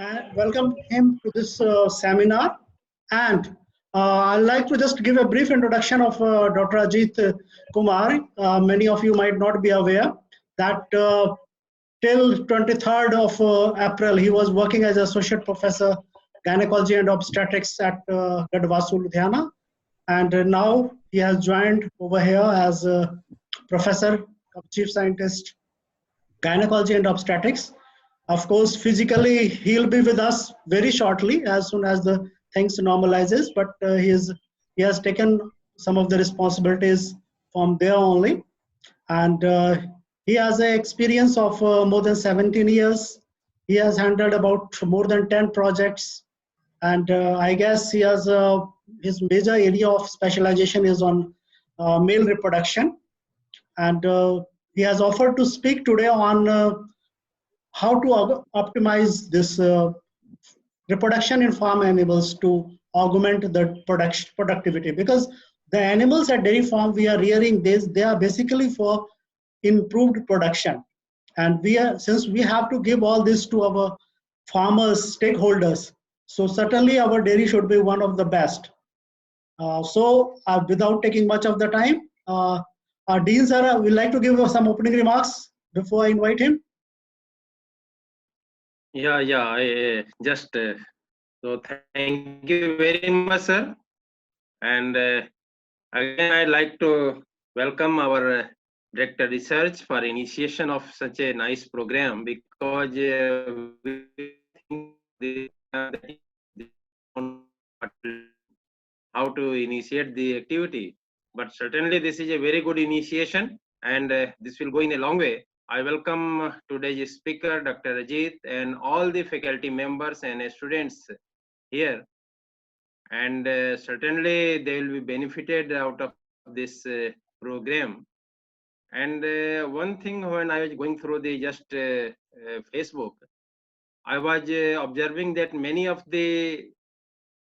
and welcome him to this seminar. And I'd like to just give a brief introduction of Dr. Ajit Kumar. Many of you might not be aware that till 23rd of April, he was working as associate professor gynecology and obstetrics at Gadwasu, Ludhiana. And now he has joined over here as a professor, chief scientist, gynecology and obstetrics. Of course, physically, he'll be with us very shortly as soon as the things normalizes, but he has taken some of the responsibilities from there only. And he has an experience of more than 17 years. He has handled about more than 10 projects. And I guess he has his major area of specialization is on male reproduction. And he has offered to speak today on how to optimize this reproduction in farm animals to augment the productivity, because the animals at dairy farm we are rearing this, they are basically for improved production, and since we have to give all this to our farmers, stakeholders, so certainly our dairy should be one of the best. Without taking much of the time, Dean sir would like to give some opening remarks before I invite him. I just so thank you very much, sir. And again, I'd like to welcome our Director Research for initiation of such a nice program, because we think how to initiate the activity. But certainly this is a very good initiation, and this will go in a long way. I welcome today's speaker, Dr. Ajit, and all the faculty members and students here. And certainly they will be benefited out of this program. And one thing, when I was going through the Facebook, I was observing that many of the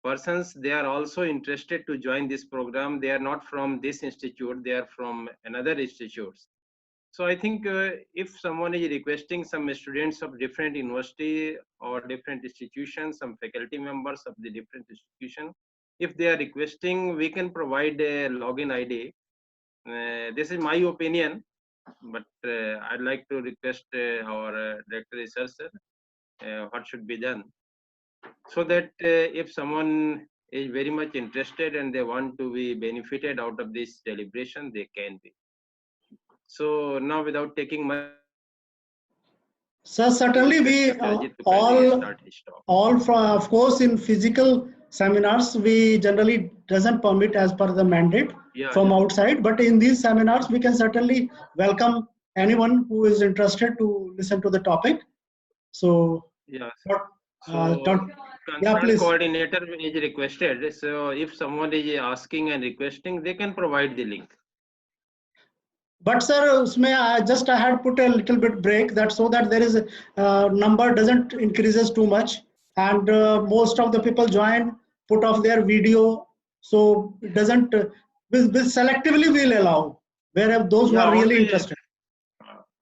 persons, they are also interested to join this program. They are not from this institute, they are from another institutes. So I think if someone is requesting some students of different university or different institutions, some faculty members of the different institution, if they are requesting, we can provide a login ID. This is my opinion, but I'd like to request our director researcher what should be done, so that if someone is very much interested and they want to be benefited out of this deliberation, they can be. So now, without taking much, so certainly we all from, of course, in physical seminars we generally doesn't permit as per the mandate from outside, but in these seminars we can certainly welcome anyone who is interested to listen to the topic. So please. Coordinator is requested. So if someone is asking and requesting, they can provide the link. But sir, I had put a little bit break that so that there is a number doesn't increases too much, and most of the people join, put off their video, so it doesn't. With selectively we'll allow wherever those who are really interested.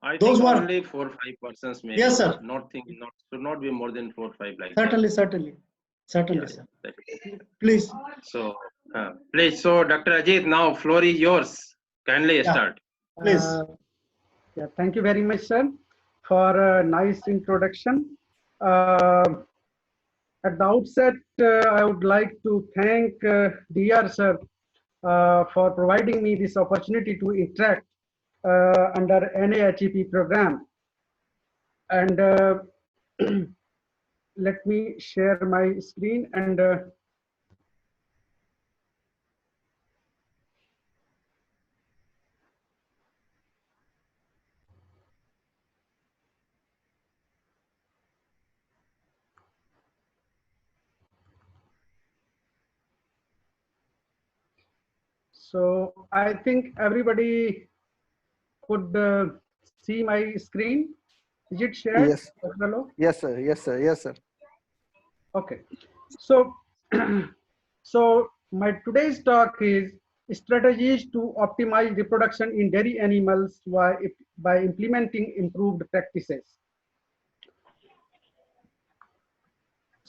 I those think only 4 or 5 persons maybe. Yes, sir. Should not be more than 4 or 5 like certainly, that. Certainly, sir. Please. So, please. So, Dr. Ajit, now floor is yours. Kindly start. Please. Thank you very much, sir, for a nice introduction. At the outset, I would like to thank DR sir for providing me this opportunity to interact under NAHEP program. And let me share my screen and so I think everybody could see my screen. Is it shared? Yes. Yes, sir. Yes, sir. Yes, sir. Okay. So, so my today's talk is strategies to optimize reproduction in dairy animals by implementing improved practices.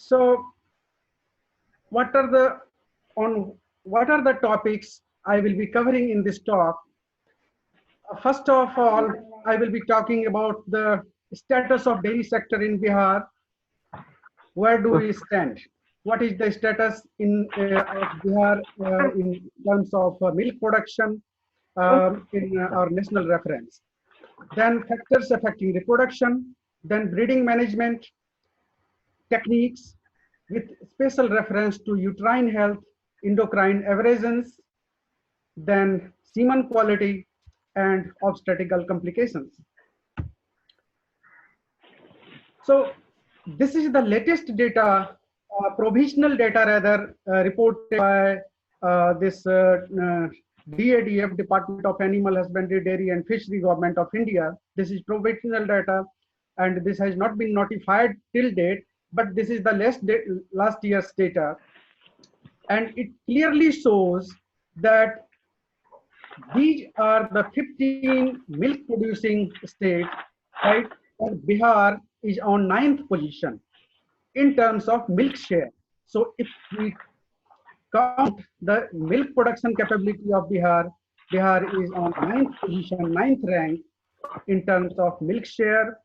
So what are the topics I will be covering in this talk? First of all, I will be talking about the status of dairy sector in Bihar. Where do we stand? What is the status of Bihar in terms of milk production in our national reference? Then factors affecting reproduction, then breeding management techniques with special reference to uterine health, endocrine aberrations, then semen quality and obstetrical complications. So this is the latest data, provisional data rather, reported by this DADF, Department of Animal Husbandry, Dairy and Fishery, Government of India. This is provisional data and this has not been notified till date, but this is the last year's data. And it clearly shows that these are the 15 milk producing states, right? And Bihar is on 9th position in terms of milk share. So if we count the milk production capability of Bihar, Bihar is on 9th position, 9th rank in terms of milk share.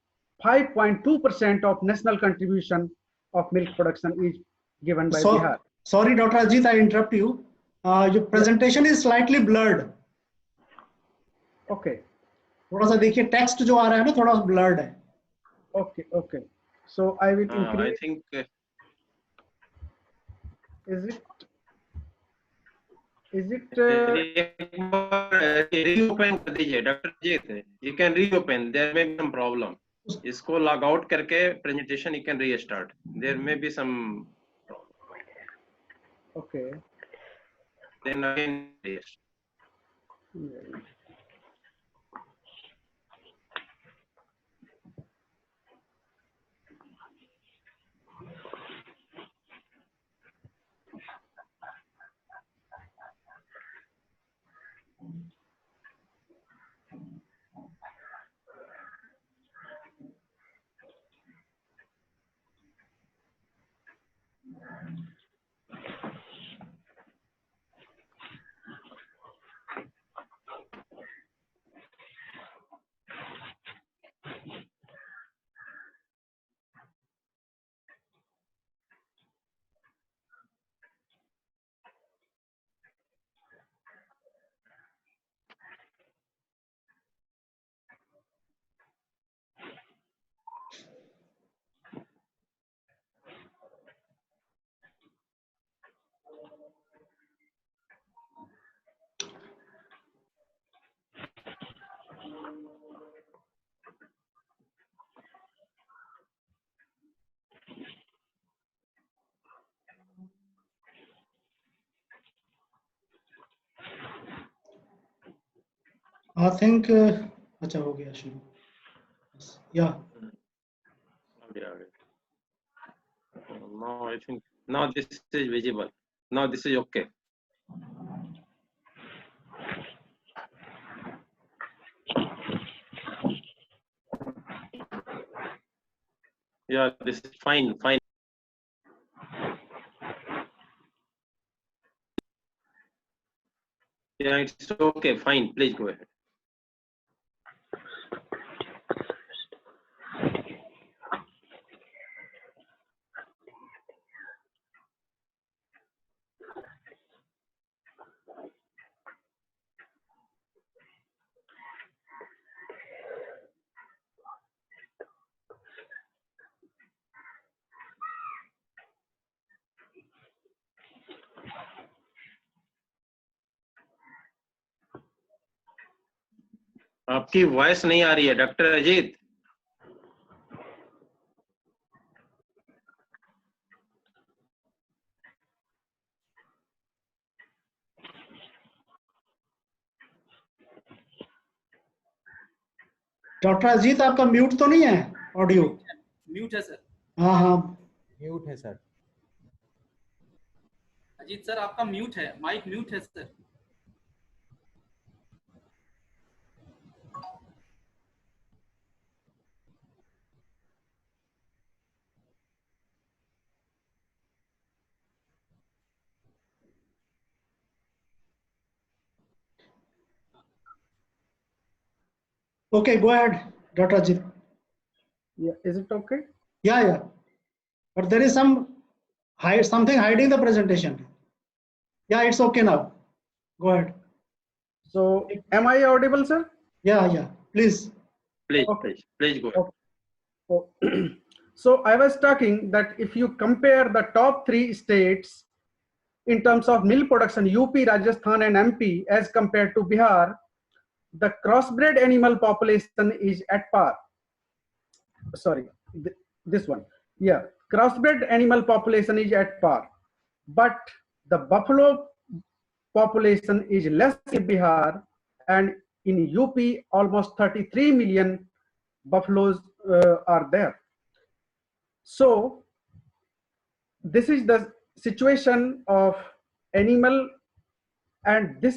5.2% of national contribution of milk production is given by Bihar. Sorry, Dr. Ajit, I interrupt you. Your presentation is slightly blurred. Okay. थोड़ा सा देखिए text जो आ रहा है ना थोड़ा blurred है. Okay, okay. So I will increase. I think. Is it? Reopen कर दीजिए, Dr. Ajit. You can reopen. There may be some problem. इसको log out करके presentation you can restart. There may be some problem. Okay. Then again yes. I think अच्छा हो गया शुरू. Yeah. Now I think now this is visible. Now this is okay. Yeah, this is fine. Yeah, it's okay. Fine. Please go ahead. आपकी voice नहीं आ रही है doctor Ajit. Doctor Ajit आपका mute तो नहीं है ऑडियो? म्यूट है सर. हाँ म्यूट है सर. अजीत सर आपका म्यूट है, माइक म्यूट है sir. Okay, go ahead, Dr. Ajit. Yeah, is it okay? Yeah, yeah. But there is something hiding the presentation. Yeah, it's okay now. Go ahead. So, am I audible, sir? Yeah, yeah. Please. Please, Okay. please go. Okay. Oh, so I was talking that if you compare the top 3 states in terms of milk production, UP, Rajasthan and MP as compared to Bihar, the crossbred animal population is at par. Sorry, this one. Yeah, crossbred animal population is at par. But the buffalo population is less in Bihar, and in UP almost 33 million buffaloes are there. So this is the situation of animal, and this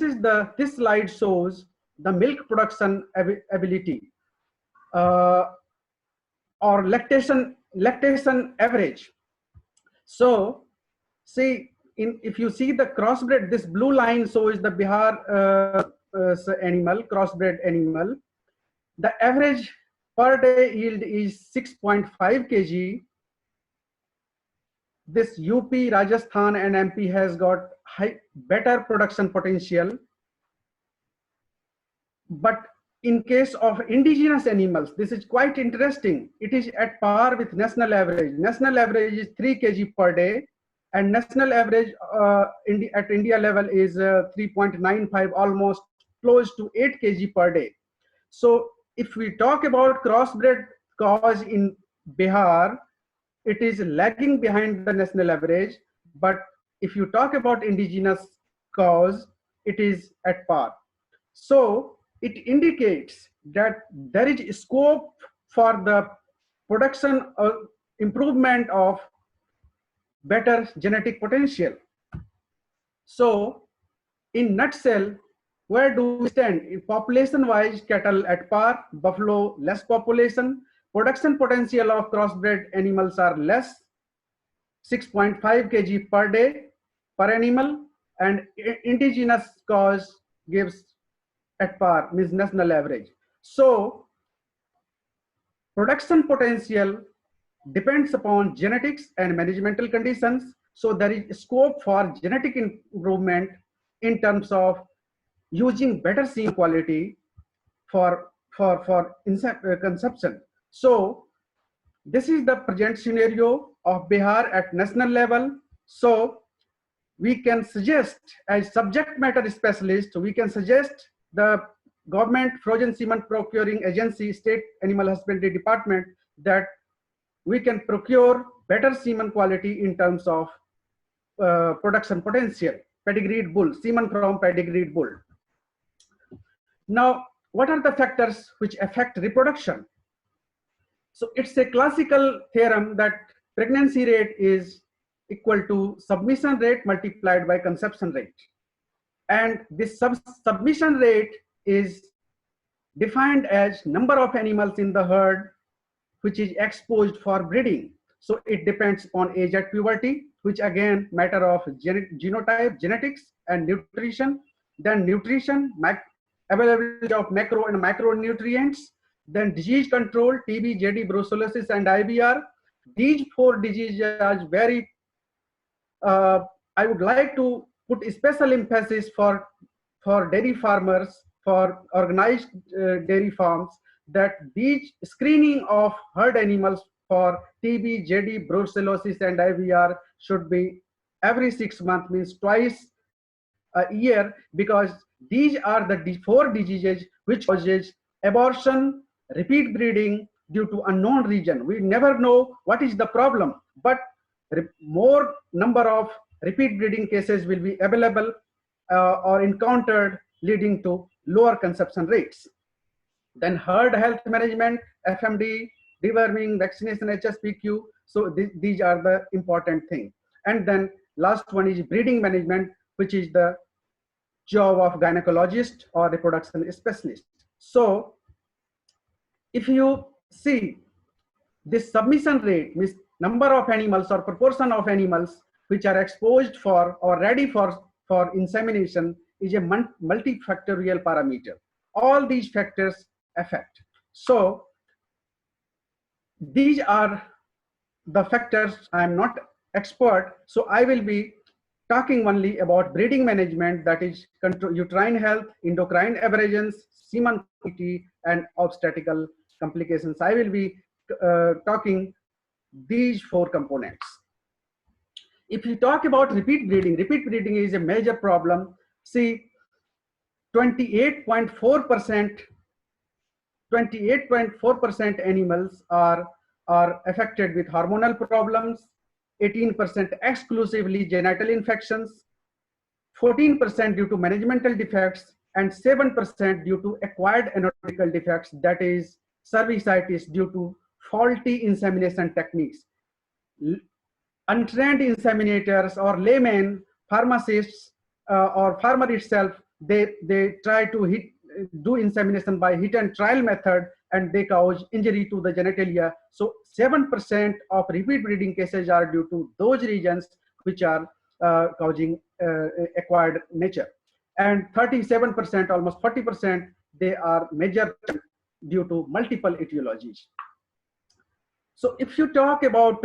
slide shows the milk production ability or lactation average. So see, if you see the crossbred, this blue line shows the Bihar animal, crossbred animal. The average per day yield is 6.5 kg. This UP, Rajasthan and MP has got better production potential. But in case of indigenous animals, this is quite interesting. It is at par with national average. National average is 3 kg per day, and national average at India level is 3.95, almost close to 8 kg per day. So if we talk about crossbred cows in Bihar, it is lagging behind the national average. But if you talk about indigenous cows, it is at par. So it indicates that there is scope for the production or improvement of better genetic potential. So in nutshell, where do we stand? In population wise, cattle at par, buffalo less population, production potential of crossbred animals are less, 6.5 kg per day per animal, and indigenous cows gives at par, means national average. So production potential depends upon genetics and managemental conditions. So there is scope for genetic improvement in terms of using better seed quality for consumption. So this is the present scenario of Bihar at national level. So we can suggest, as subject matter specialist, we can suggest the government frozen semen procuring agency, state animal husbandry department, that we can procure better semen quality in terms of production potential, pedigreed bull, semen from pedigreed bull. Now, what are the factors which affect reproduction? So it's a classical theorem that pregnancy rate is equal to submission rate multiplied by conception rate. And this submission rate is defined as number of animals in the herd which is exposed for breeding. So it depends on age at puberty, which again matter of genotype, genetics and nutrition. Then nutrition, availability of macro and micronutrients. Then disease control, TB, JD, brucellosis and IBR. These 4 diseases are very, I would like to put special emphasis for dairy farmers, for organized dairy farms, that these screening of herd animals for TB, JD, brucellosis and IBR should be every 6 months, means twice a year, because these are the 4 diseases which causes abortion, repeat breeding due to unknown reason. We never know what is the problem, but more number of repeat breeding cases will be available or encountered, leading to lower conception rates. Then herd health management, FMD, deworming, vaccination, HSPQ. So these are the important things. And then last one is breeding management, which is the job of gynecologist or reproduction specialist. So if you see this submission rate, means number of animals or proportion of animals which are exposed for or ready for insemination, is a multifactorial parameter. All these factors effect. So these are the factors. I am not expert, so I will be talking only about breeding management, that is control, uterine health, endocrine aberrations, semen quality, and obstetrical complications. I will be talking these 4 components. If you talk about repeat breeding is a major problem. See, 28.4% animals are affected with hormonal problems, 18% exclusively genital infections, 14% due to managemental defects, and 7% due to acquired anatomical defects, that is cervicitis due to faulty insemination techniques. Untrained inseminators or laymen, pharmacists, or farmer itself, they try to do insemination by hit and trial method, and they cause injury to the genitalia. So 7% of repeat breeding cases are due to those regions which are causing acquired nature, and 37%, almost 40%, they are major due to multiple etiologies. So if you talk about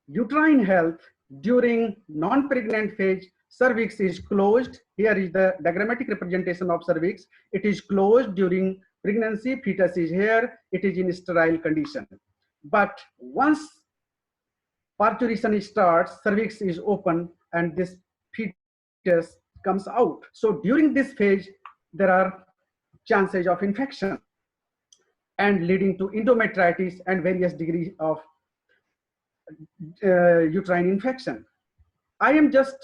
uterine health during non-pregnant phase, cervix is closed. Here is the diagrammatic representation of cervix. It is closed during pregnancy. Fetus is here. It is in sterile condition. But once parturition starts, cervix is open and this fetus comes out. So during this phase, there are chances of infection and leading to endometritis and various degrees of uterine infection. I am just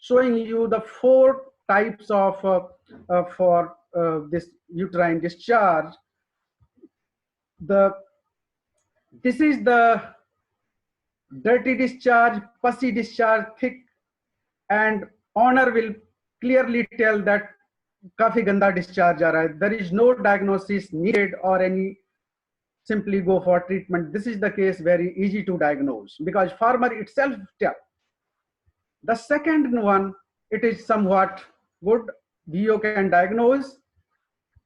showing you the 4 types of for this uterine discharge. This is the dirty discharge, pussy discharge, thick, and owner will clearly tell that काफी गंदा discharge आ रहा है. There is no diagnosis needed or any, simply go for treatment. This is the case, very easy to diagnose because farmer itself tell. The second one, it is somewhat good, DO can diagnose.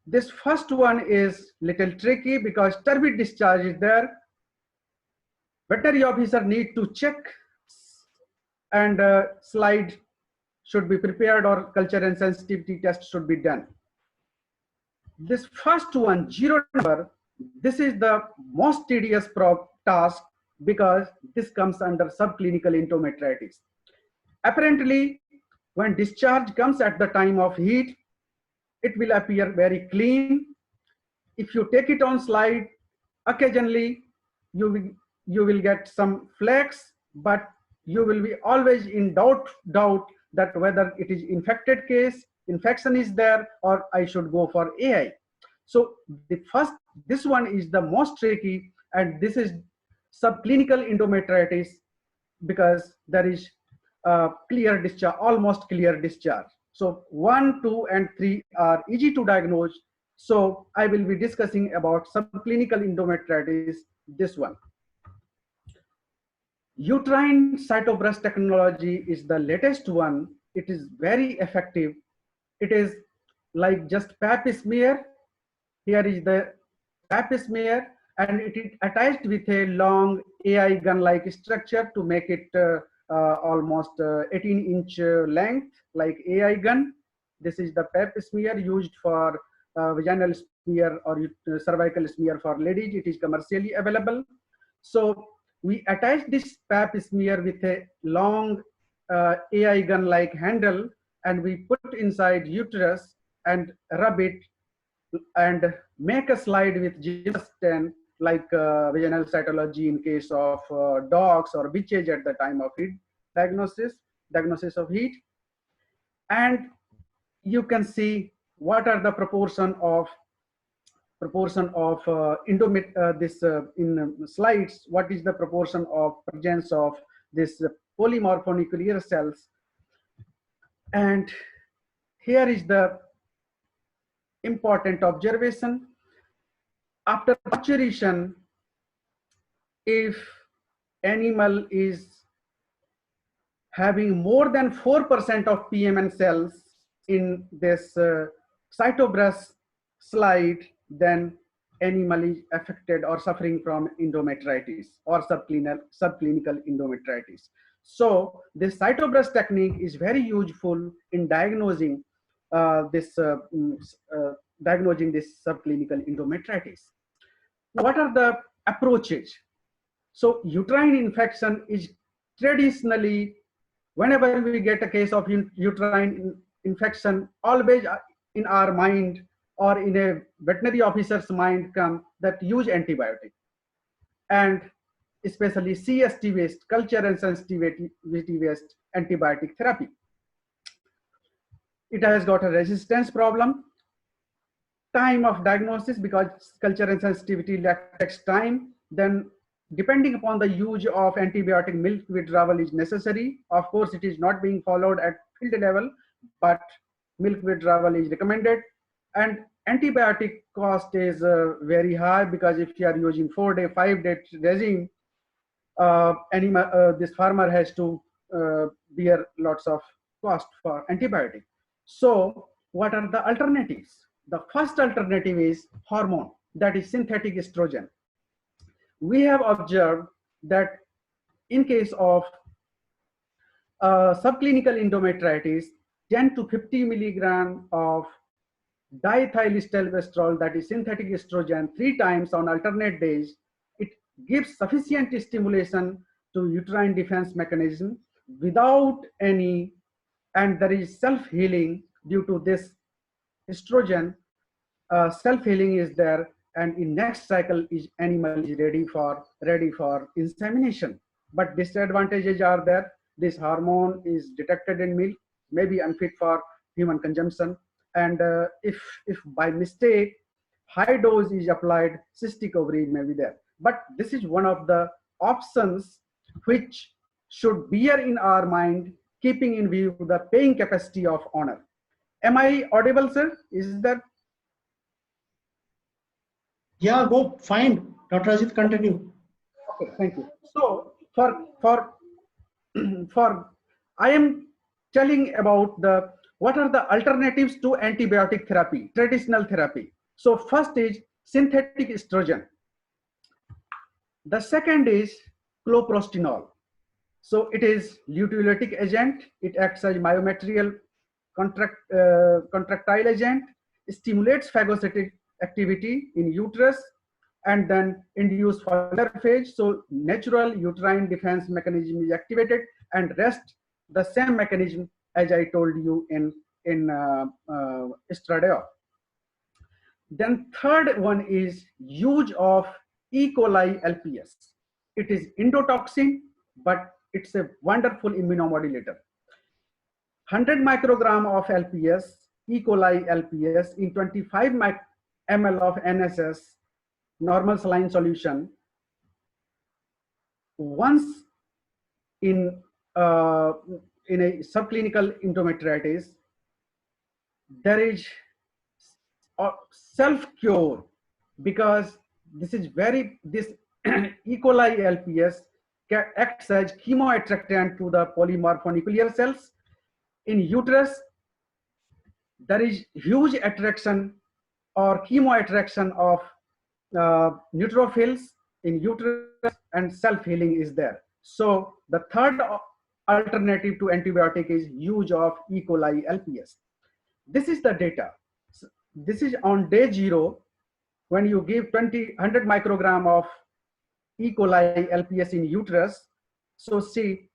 This first one is little tricky because turbid discharge is there. Veterinary officer need to check, and slide should be prepared or culture and sensitivity test should be done. This first one, 0 number, this is the most tedious task because this comes under subclinical endometritis. Apparently, when discharge comes at the time of heat, it will appear very clean. If you take it on slide, occasionally you will get some flakes, but you will be always in doubt that whether it is infected case, infection is there, or I should go for AI. So this one is the most tricky, and this is subclinical endometritis because there is clear discharge, almost clear discharge. So 1, 2, and 3 are easy to diagnose. So I will be discussing about subclinical endometritis, this one. Uterine cytobreast technology is the latest one. It is very effective. It is like just pap smear. Here is the pap smear, and it is attached with a long AI gun-like structure to make it almost 18-inch length, like AI gun. This is the pap smear used for vaginal smear or cervical smear for ladies. It is commercially available. So we attach this pap smear with a long AI gun-like handle, and we put inside uterus and rub it and make a slide with G10, like vaginal cytology in case of dogs or bitches at the time of heat diagnosis of heat. And you can see what are the proportion of in slides, what is the proportion of presence of this polymorphonuclear cells. And here is the important observation. After maturation, if animal is having more than 4% of PMN cells in this cytobreast slide, then animal is affected or suffering from endometritis or subclinical endometritis. So this cytobrush technique is very useful in diagnosing diagnosing this subclinical endometritis. What are the approaches? So uterine infection is traditionally, whenever we get a case of uterine infection, always in our mind or in a veterinary officer's mind come that use antibiotic, and especially CST based, culture and sensitivity based antibiotic therapy. It has got a resistance problem, time of diagnosis, because culture and sensitivity takes time. Then depending upon the use of antibiotic, milk withdrawal is necessary. Of course, it is not being followed at field level, but milk withdrawal is recommended. And antibiotic cost is very high, because if you are using 4-day, 5-day regime, this farmer has to bear lots of cost for antibiotic. So what are the alternatives? The first alternative is hormone, that is synthetic estrogen. We have observed that in case of subclinical endometritis, 10 to 50 milligram of diethylstilbestrol, that is synthetic estrogen, 3 times on alternate days, it gives sufficient stimulation to uterine defense mechanism without any, and there is self-healing due to this estrogen. Self-healing is there, and in next cycle is animal is ready for insemination. But disadvantages are there. This hormone is detected in milk, may be unfit for human consumption, and if by mistake high dose is applied, cystic ovary may be there. But this is one of the options which should bear in our mind, keeping in view the paying capacity of owner. Am I audible, sir? Is that? Yeah, go fine. Dr. Ajit, continue. Okay, thank you. So for I am telling about what are the alternatives to antibiotic therapy, traditional therapy. So first is synthetic estrogen. The second is cloprostenol. So it is luteolytic agent. It acts as myometrial contractile agent, stimulates phagocytic activity in uterus, and then induce follicular phase. So natural uterine defense mechanism is activated, and rest the same mechanism as I told you in estradiol. Then third one is use of E. coli LPS. It is endotoxin, but it's a wonderful immunomodulator. 100 microgram of LPS, E. coli LPS in 25 ml of NSS, normal saline solution, once in a subclinical endometritis, there is a self-cure, because this E. coli LPS acts as chemoattractant to the polymorphonuclear cells. In uterus, there is huge attraction or chemoattraction of neutrophils in uterus, and self-healing is there. So the third alternative to antibiotic is use of E. coli LPS. This is the data. This is on day 0, when you give 100 microgram of E. coli LPS in uterus. So see,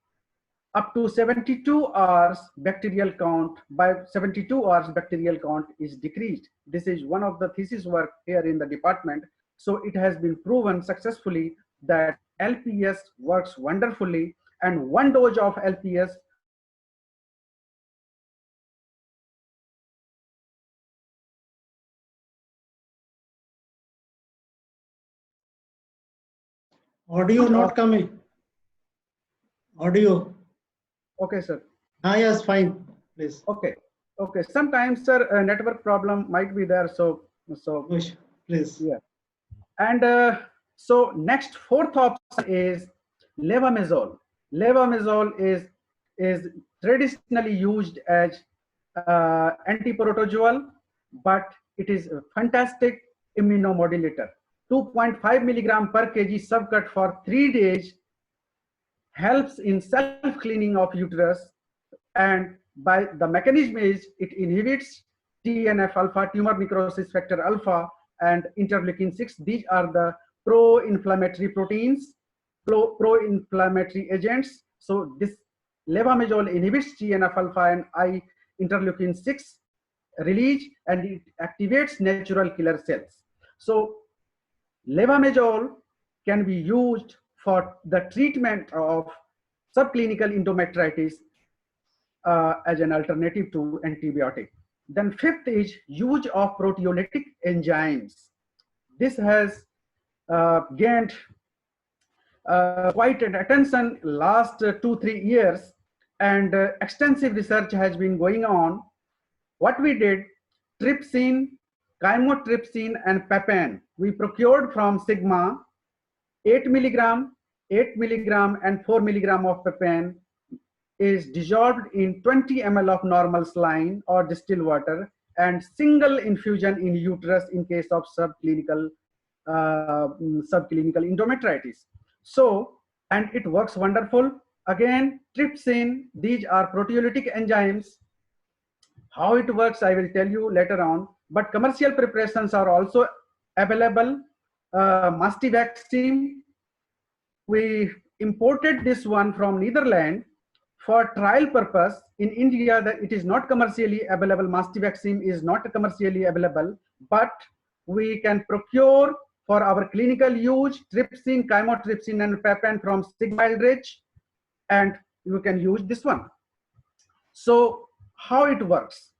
up to 72 hours bacterial count, by 72 hours bacterial count is decreased. This is one of the thesis work here in the department. So it has been proven successfully that LPS works wonderfully, and 1 dose of LPS Audio not coming. Audio. Okay, sir. Yes, fine. Please. Okay. Okay. Sometimes, sir, a network problem might be there. So please. Yeah. And so next, fourth option is levamisole. Levamisole is traditionally used as antiprotozoal, but it is fantastic immunomodulator. 2.5 milligram per kg subcut for 3 days helps in self-cleaning of uterus, and by the mechanism is it inhibits TNF alpha, tumor necrosis factor alpha, and interleukin 6. These are the pro-inflammatory proteins, pro-inflammatory agents. So this levamisole inhibits TNF alpha and interleukin 6 release, and it activates natural killer cells. So levamisole can be used for the treatment of subclinical endometritis as an alternative to antibiotic. Then fifth is use of proteolytic enzymes. This has gained quite an attention last 2-3 years, and extensive research has been going on. What we did, trypsin, chymotrypsin, and papain, we procured from Sigma 8 milligram, and 4 milligram of papain is dissolved in 20 ml of normal saline or distilled water, and single infusion in uterus in case of subclinical endometritis. So, and it works wonderful. Again, trypsin, these are proteolytic enzymes. How it works, I will tell you later on, but commercial preparations are also available. Mastivaxim, we imported this one from Netherlands for trial purpose. In India, it is not commercially available. Mastivaxim is not commercially available, but we can procure for our clinical use trypsin, chymotrypsin, and papain from Sigma Aldrich, and you can use this one. So how it works?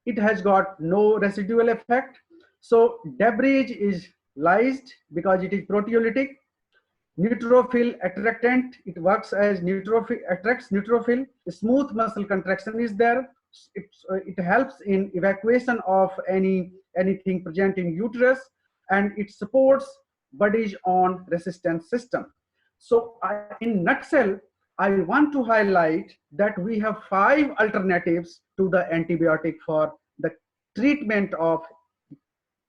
It has got no residual effect. So debris is lysed because it is proteolytic. Neutrophil attractant, it works as neutrophil, attracts neutrophil. Smooth muscle contraction is there. It helps in evacuation of anything present in uterus, and it supports body's own resistance system. So in nutshell, I want to highlight that we have 5 alternatives to the antibiotic for the treatment of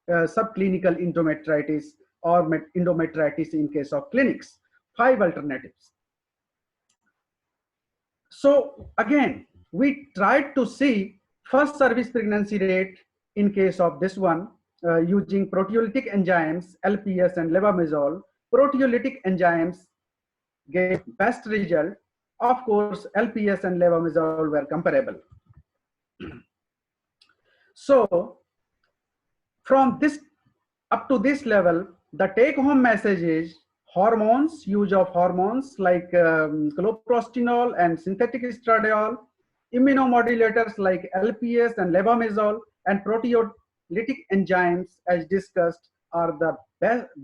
subclinical endometritis or endometritis in case of clinics. 5 alternatives. So again, we tried to see first service pregnancy rate in case of this one using proteolytic enzymes, LPS and levamisole. Proteolytic enzymes gave best result. Of course, LPS and levamisole were comparable. So from this up to this level, the take-home message is hormones, use of hormones like cloprostenol and synthetic estradiol, immunomodulators like LPS and levamisole, and proteolytic enzymes, as discussed, are the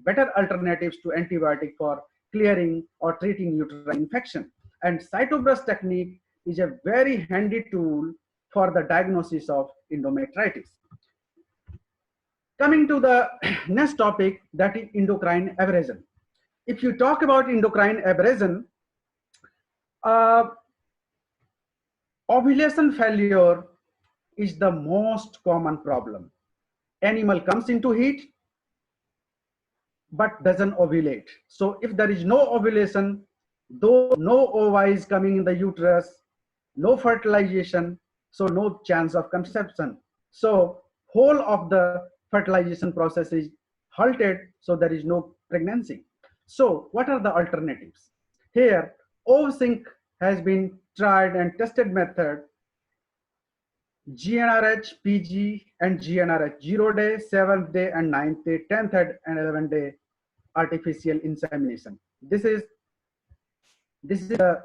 better alternatives to antibiotic for clearing or treating uterine infection. And cytobrush technique is a very handy tool for the diagnosis of endometritis. Coming to the next topic, that is endocrine aberration. If you talk about endocrine aberration, ovulation failure is the most common problem. Animal comes into heat, but doesn't ovulate. So if there is no ovulation, though no ova is coming in the uterus, no fertilization, so no chance of conception. So whole of the fertilization process is halted, so there is no pregnancy. So what are the alternatives? Here, OVSync has been tried and tested method. GnRH, PG, and GnRH, 0 day, 7th day, and 9th day, 10th and 11th day artificial insemination. This is a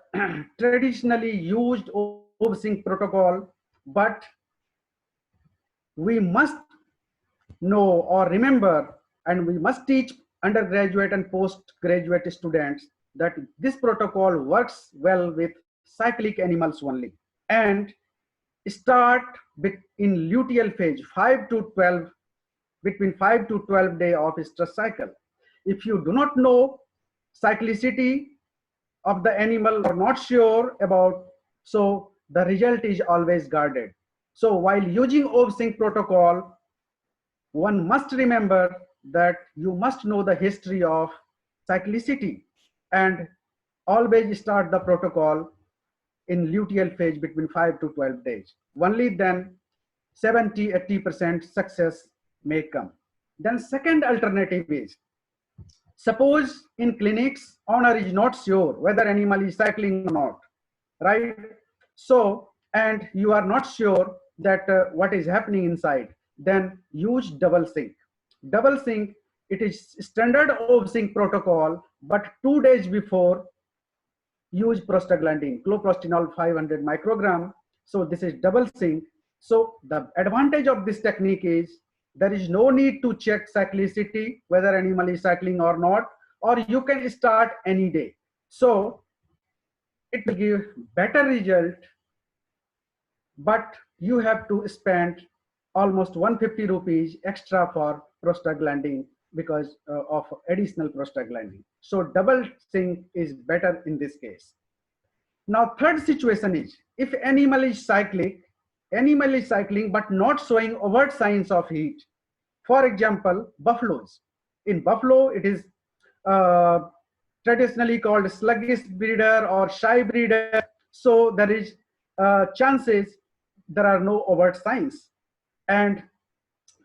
traditionally used OVSync protocol, but we must know or remember, and we must teach undergraduate and postgraduate students that this protocol works well with cyclic animals only, and start in luteal phase, 5 to 12, between 5 to 12 day of stress cycle. If you do not know cyclicity of the animal or not sure about, so the result is always guarded. So while using OVSync protocol, one must remember that you must know the history of cyclicity and always start the protocol in luteal phase between 5 to 12 days. Only then 70–80% success may come. Then second alternative is, suppose in clinics owner is not sure whether animal is cycling or not, right? So, and you are not sure that what is happening inside, then use double sync. Double sync, it is standard OVSync protocol, but 2 days before use prostaglandin, cloprostenol 500 microgram. So this is double sync. So the advantage of this technique is there is no need to check cyclicity, whether animal is cycling or not, or you can start any day. So it will give better result, but you have to spend almost 150 rupees extra for prostaglandin because of additional prostaglandin. So double sync is better in this case. Now third situation is, if animal is cycling but not showing overt signs of heat. For example, buffaloes. In buffalo, it is traditionally called sluggish breeder or shy breeder. So there is chances there are no overt signs.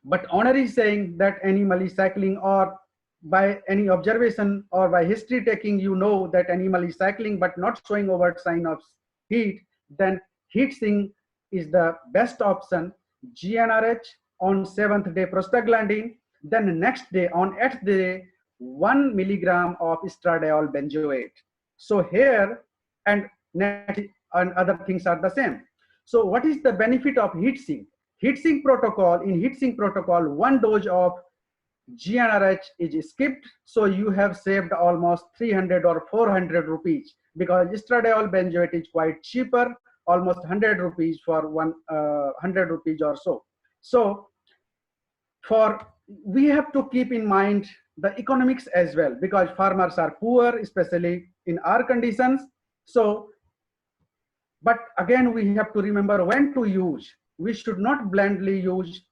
But owner is saying that animal is cycling, or by any observation or by history taking, you know that animal is cycling but not showing overt sign of heat, then heat sync is the best option. GnRH on 7th day prostaglandin, then next day on 8th day 1 milligram of estradiol benzoate. So here and next and other things are the same. So what is the benefit of heat sync? Heat sync protocol, in heat sync protocol, 1 dose of GnRH is skipped, so you have saved almost 300 or 400 rupees, because estradiol benzoate is quite cheaper, almost 100 rupees for 100 rupees or so. So we have to keep in mind the economics as well, because farmers are poor, especially in our conditions. So, but again, we have to remember when to use. We should not blindly use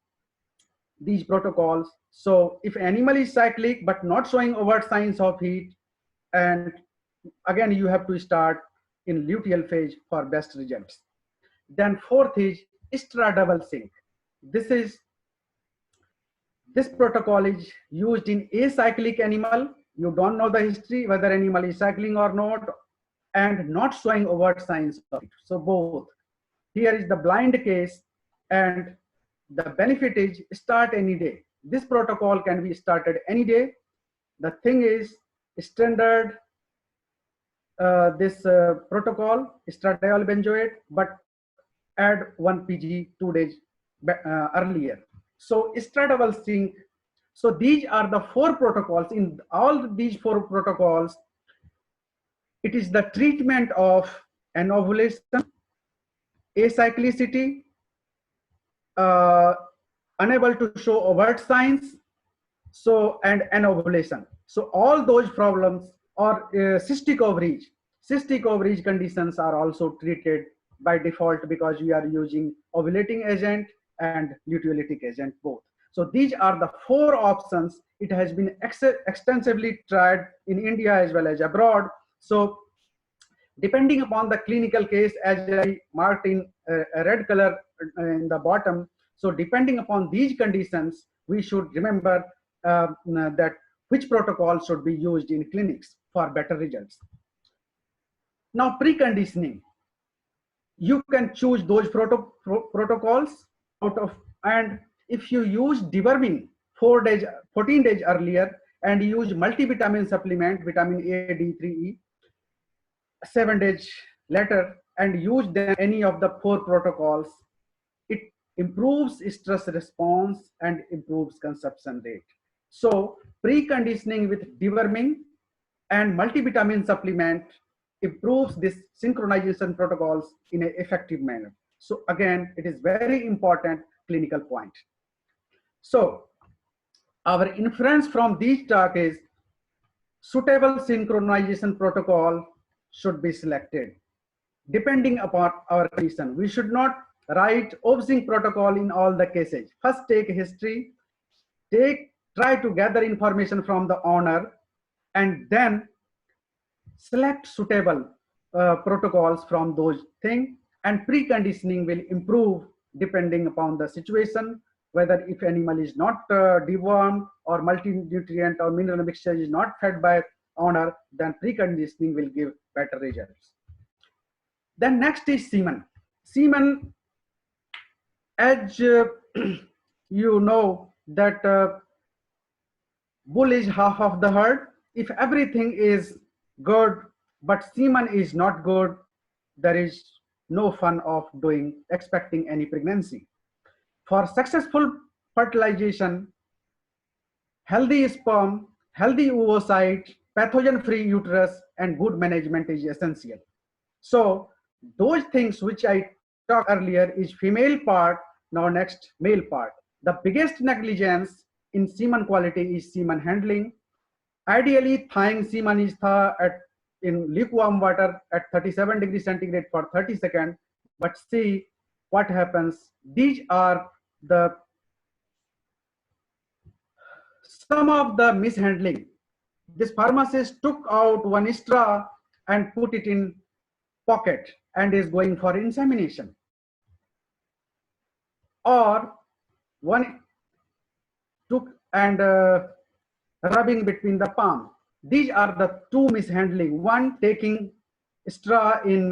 these protocols. So if animal is cyclic but not showing overt signs of heat, and again you have to start in luteal phase for best results. Then fourth is Istra double sync. This protocol is used in acyclic animal. You don't know the history whether animal is cycling or not, and not showing overt signs of it. So both. Here is the blind case, and the benefit is start any day. This protocol can be started any day. The thing is standard protocol, estradiol benzoate, but add 1 pg 2 days earlier. So Istra double sync. So these are the 4 protocols. In all these 4 protocols, it is the treatment of anovulation, acyclicity, unable to show overt signs, so, and anovulation. So all those problems, or cystic ovaries. Cystic ovaries conditions are also treated by default, because we are using ovulating agent and luteolytic agent both. So these are the 4 options. It has been extensively tried in India as well as abroad. So depending upon the clinical case, as I marked in red color in the bottom, so depending upon these conditions, we should remember that which protocol should be used in clinics for better results. Now preconditioning, you can choose those protocols out of, and if you use deworming 14 days earlier, and use multivitamin supplement, vitamin A, D, 3E, 7 days later, and use then any of the 4 protocols, it improves stress response and improves consumption rate. So preconditioning with deworming and multivitamin supplement improves this synchronization protocols in an effective manner. So again, it is very important clinical point. So our inference from these talk is suitable synchronization protocol should be selected depending upon our condition. We should not write OVSync protocol in all the cases. First take history, try to gather information from the owner and then select suitable protocols from those things, and preconditioning will improve depending upon the situation, whether if animal is not dewormed or multi-nutrient or mineral mixture is not fed by owner, then preconditioning will give better results. Then next is semen. Semen, as you know that bull is half of the herd. If everything is good but semen is not good, there is no fun of expecting any pregnancy. For successful fertilization, healthy sperm, healthy oocyte, pathogen-free uterus, and good management is essential. So those things which I talked earlier is female part, now next male part. The biggest negligence in semen quality is semen handling. Ideally, thawing semen is in lukewarm water at 37 degrees centigrade for 30 seconds, but see what happens. These are some of the mishandling. This pharmacist took out one straw and put it in pocket and is going for insemination. Or one took and rubbing between the palm. These are the two mishandling. One taking straw in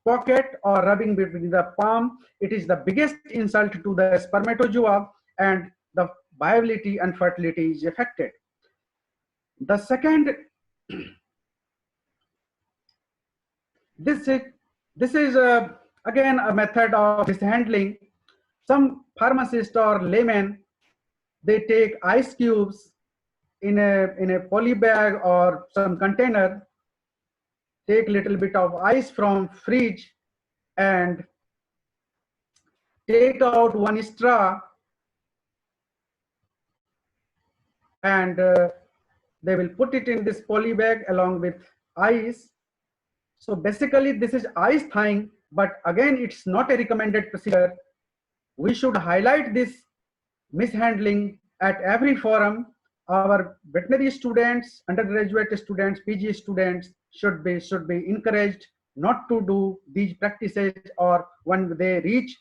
pocket or rubbing between the palm. It is the biggest insult to the spermatozoa, and the viability and fertility is affected. The second, this is again a method of mishandling. Some pharmacist or layman, they take ice cubes in a poly bag or some container, take little bit of ice from fridge and take out one straw, and they will put it in this poly bag along with ice. So basically this is ice thawing, but again it's not a recommended procedure. We should highlight this mishandling at every forum. Our veterinary students, undergraduate students, PG students should be encouraged not to do these practices, or when they reach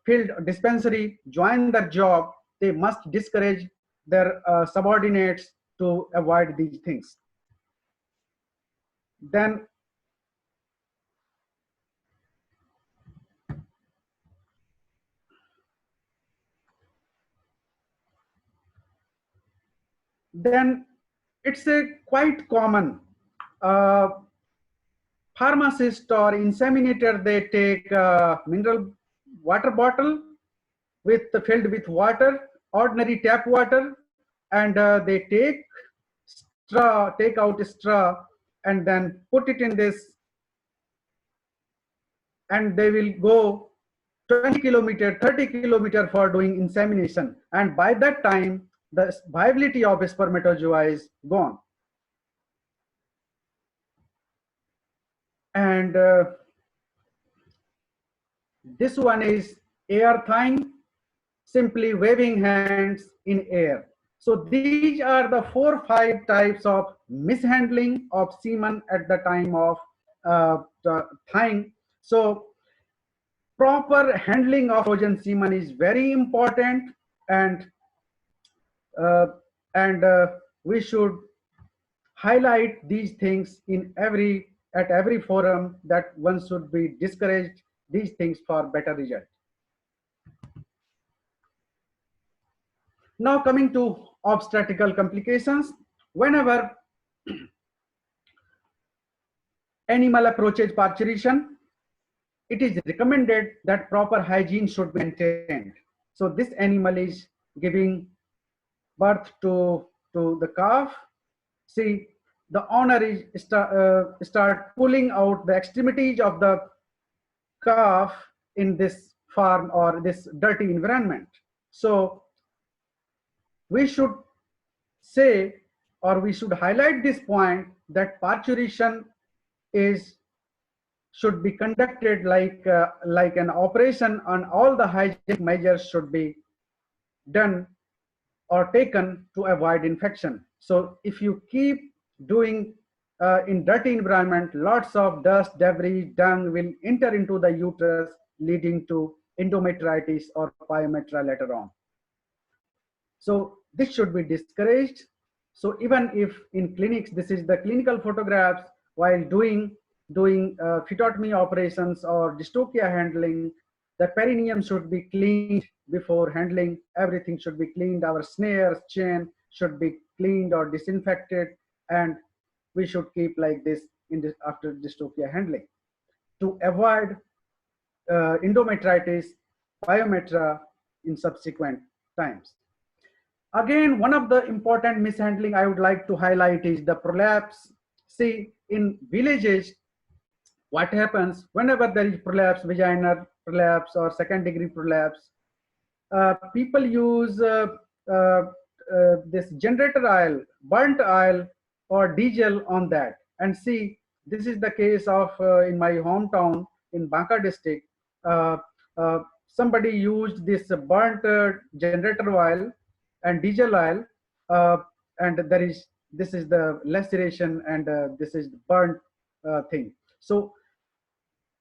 field dispensary, join their job, they must discourage their subordinates to avoid these things. Then it's a quite common pharmacist or inseminator, they take a mineral water bottle filled with water, ordinary tap water, and they take out a straw and then put it in this, and they will go 20 kilometer, 30 kilometer for doing insemination, and by that time the viability of a spermatozoa is gone. And this one is air thawing, simply waving hands in air. So these are the 4 or 5 types of mishandling of semen at the time of thawing. So proper handling of frozen semen is very important, and we should highlight these things at every forum, that one should be discouraged these things for better result. Now coming to obstetrical complications. Whenever animal approaches parturition, it is recommended that proper hygiene should be maintained. So this animal is giving birth to the calf. See, the owner is start pulling out the extremities of the calf in this farm or this dirty environment. So we should say, or we should highlight this point, that parturition should be conducted like an operation, and all the hygienic measures should be done or taken to avoid infection. So if you keep doing in dirty environment, lots of dust, debris, dung will enter into the uterus, leading to endometritis or pyometra later on. So this should be discouraged. So even if in clinics, this is the clinical photographs while doing phytotomy operations or dystocia handling, the perineum should be cleaned before handling. Everything should be cleaned. Our snares, chain should be cleaned or disinfected, and we should keep like this in this after dystocia handling to avoid endometritis, pyometra in subsequent times. Again, one of the important mishandling I would like to highlight is the prolapse. See, in villages, what happens whenever there is prolapse, vaginal prolapse or second degree prolapse, people use this generator oil, burnt oil or diesel on that. And see, this is the case of in my hometown in Banka district. Somebody used this burnt generator oil and diesel oil, and this is the laceration, and this is the burnt thing. So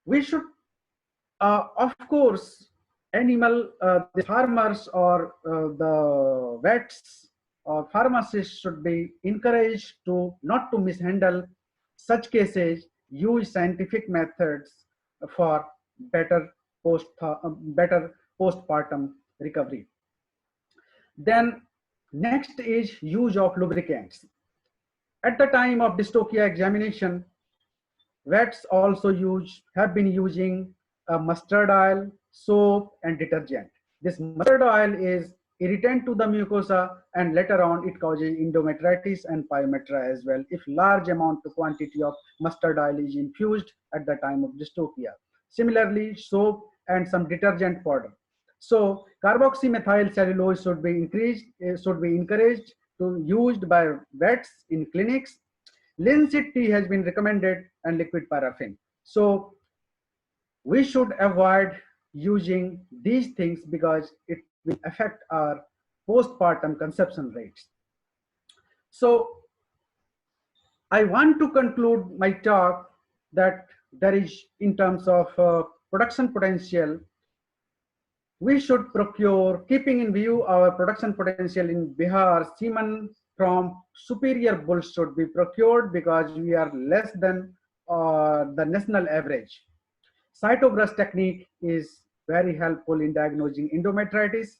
we should, of course, the farmers or the vets or pharmacists should be encouraged to not to mishandle such cases, use scientific methods for better postpartum recovery. Then next is use of lubricants. At the time of dystocia examination, vets also have been using mustard oil, soap, and detergent. This mustard oil is irritant to the mucosa, and later on it causes endometritis and pyometra as well if large quantity of mustard oil is infused at the time of dystocia. Similarly, soap and some detergent powder. So carboxymethyl cellulose should be encouraged to used by vets in clinics. Linseed tea has been recommended, and liquid paraffin. So we should avoid using these things because it will affect our postpartum conception rates. So I want to conclude my talk that there is, in terms of production potential, we should procure, keeping in view our production potential in Bihar, semen from superior bulls should be procured because we are less than the national average. Cytobrush technique is very helpful in diagnosing endometritis.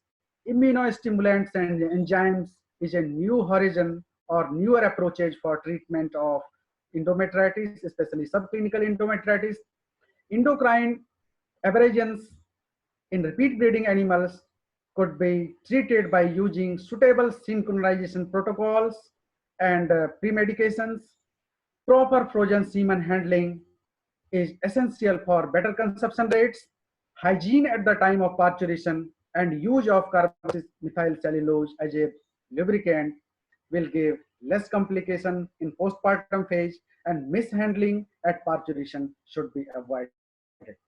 Immunostimulants and enzymes is a new horizon or newer approaches for treatment of endometritis, especially subclinical endometritis. Endocrine aberrations in repeat breeding animals could be treated by using suitable synchronization protocols and pre-medications. Proper frozen semen handling is essential for better conception rates. Hygiene at the time of parturition and use of carboxymethyl cellulose as a lubricant will give less complication in postpartum phase, and mishandling at parturition should be avoided.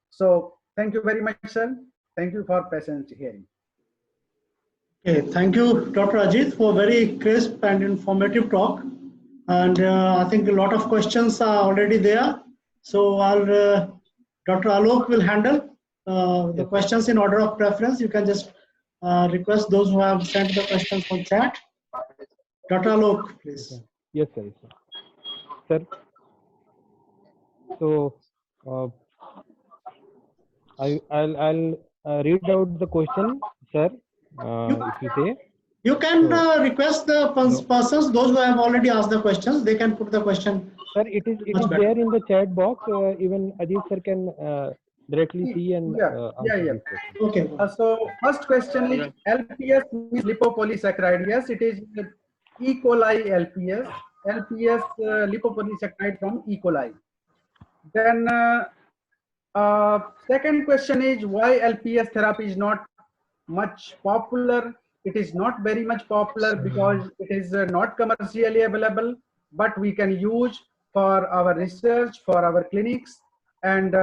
So thank you very much, sir. Thank you for patient hearing. Okay, thank you, Dr. Ajit, for very crisp and informative talk. And I think a lot of questions are already there. So Dr. Alok will handle the questions in order of preference. You can just request those who have sent the questions on chat. Dr. Alok, please. Yes, sir. Sir, so I'll read out the question, sir. If you say. You can request the persons, those who have already asked the questions, they can put the question. Sir, it is there in the chat box. Even Ajit sir can directly see and yeah. Okay. So first question is LPS means lipopolysaccharide. Yes, it is E. coli LPS. LPS lipopolysaccharide from E. coli. Then second question is why LPS therapy is not much popular. It is not very much popular because it is not commercially available, but we can use for our research, for our clinics, and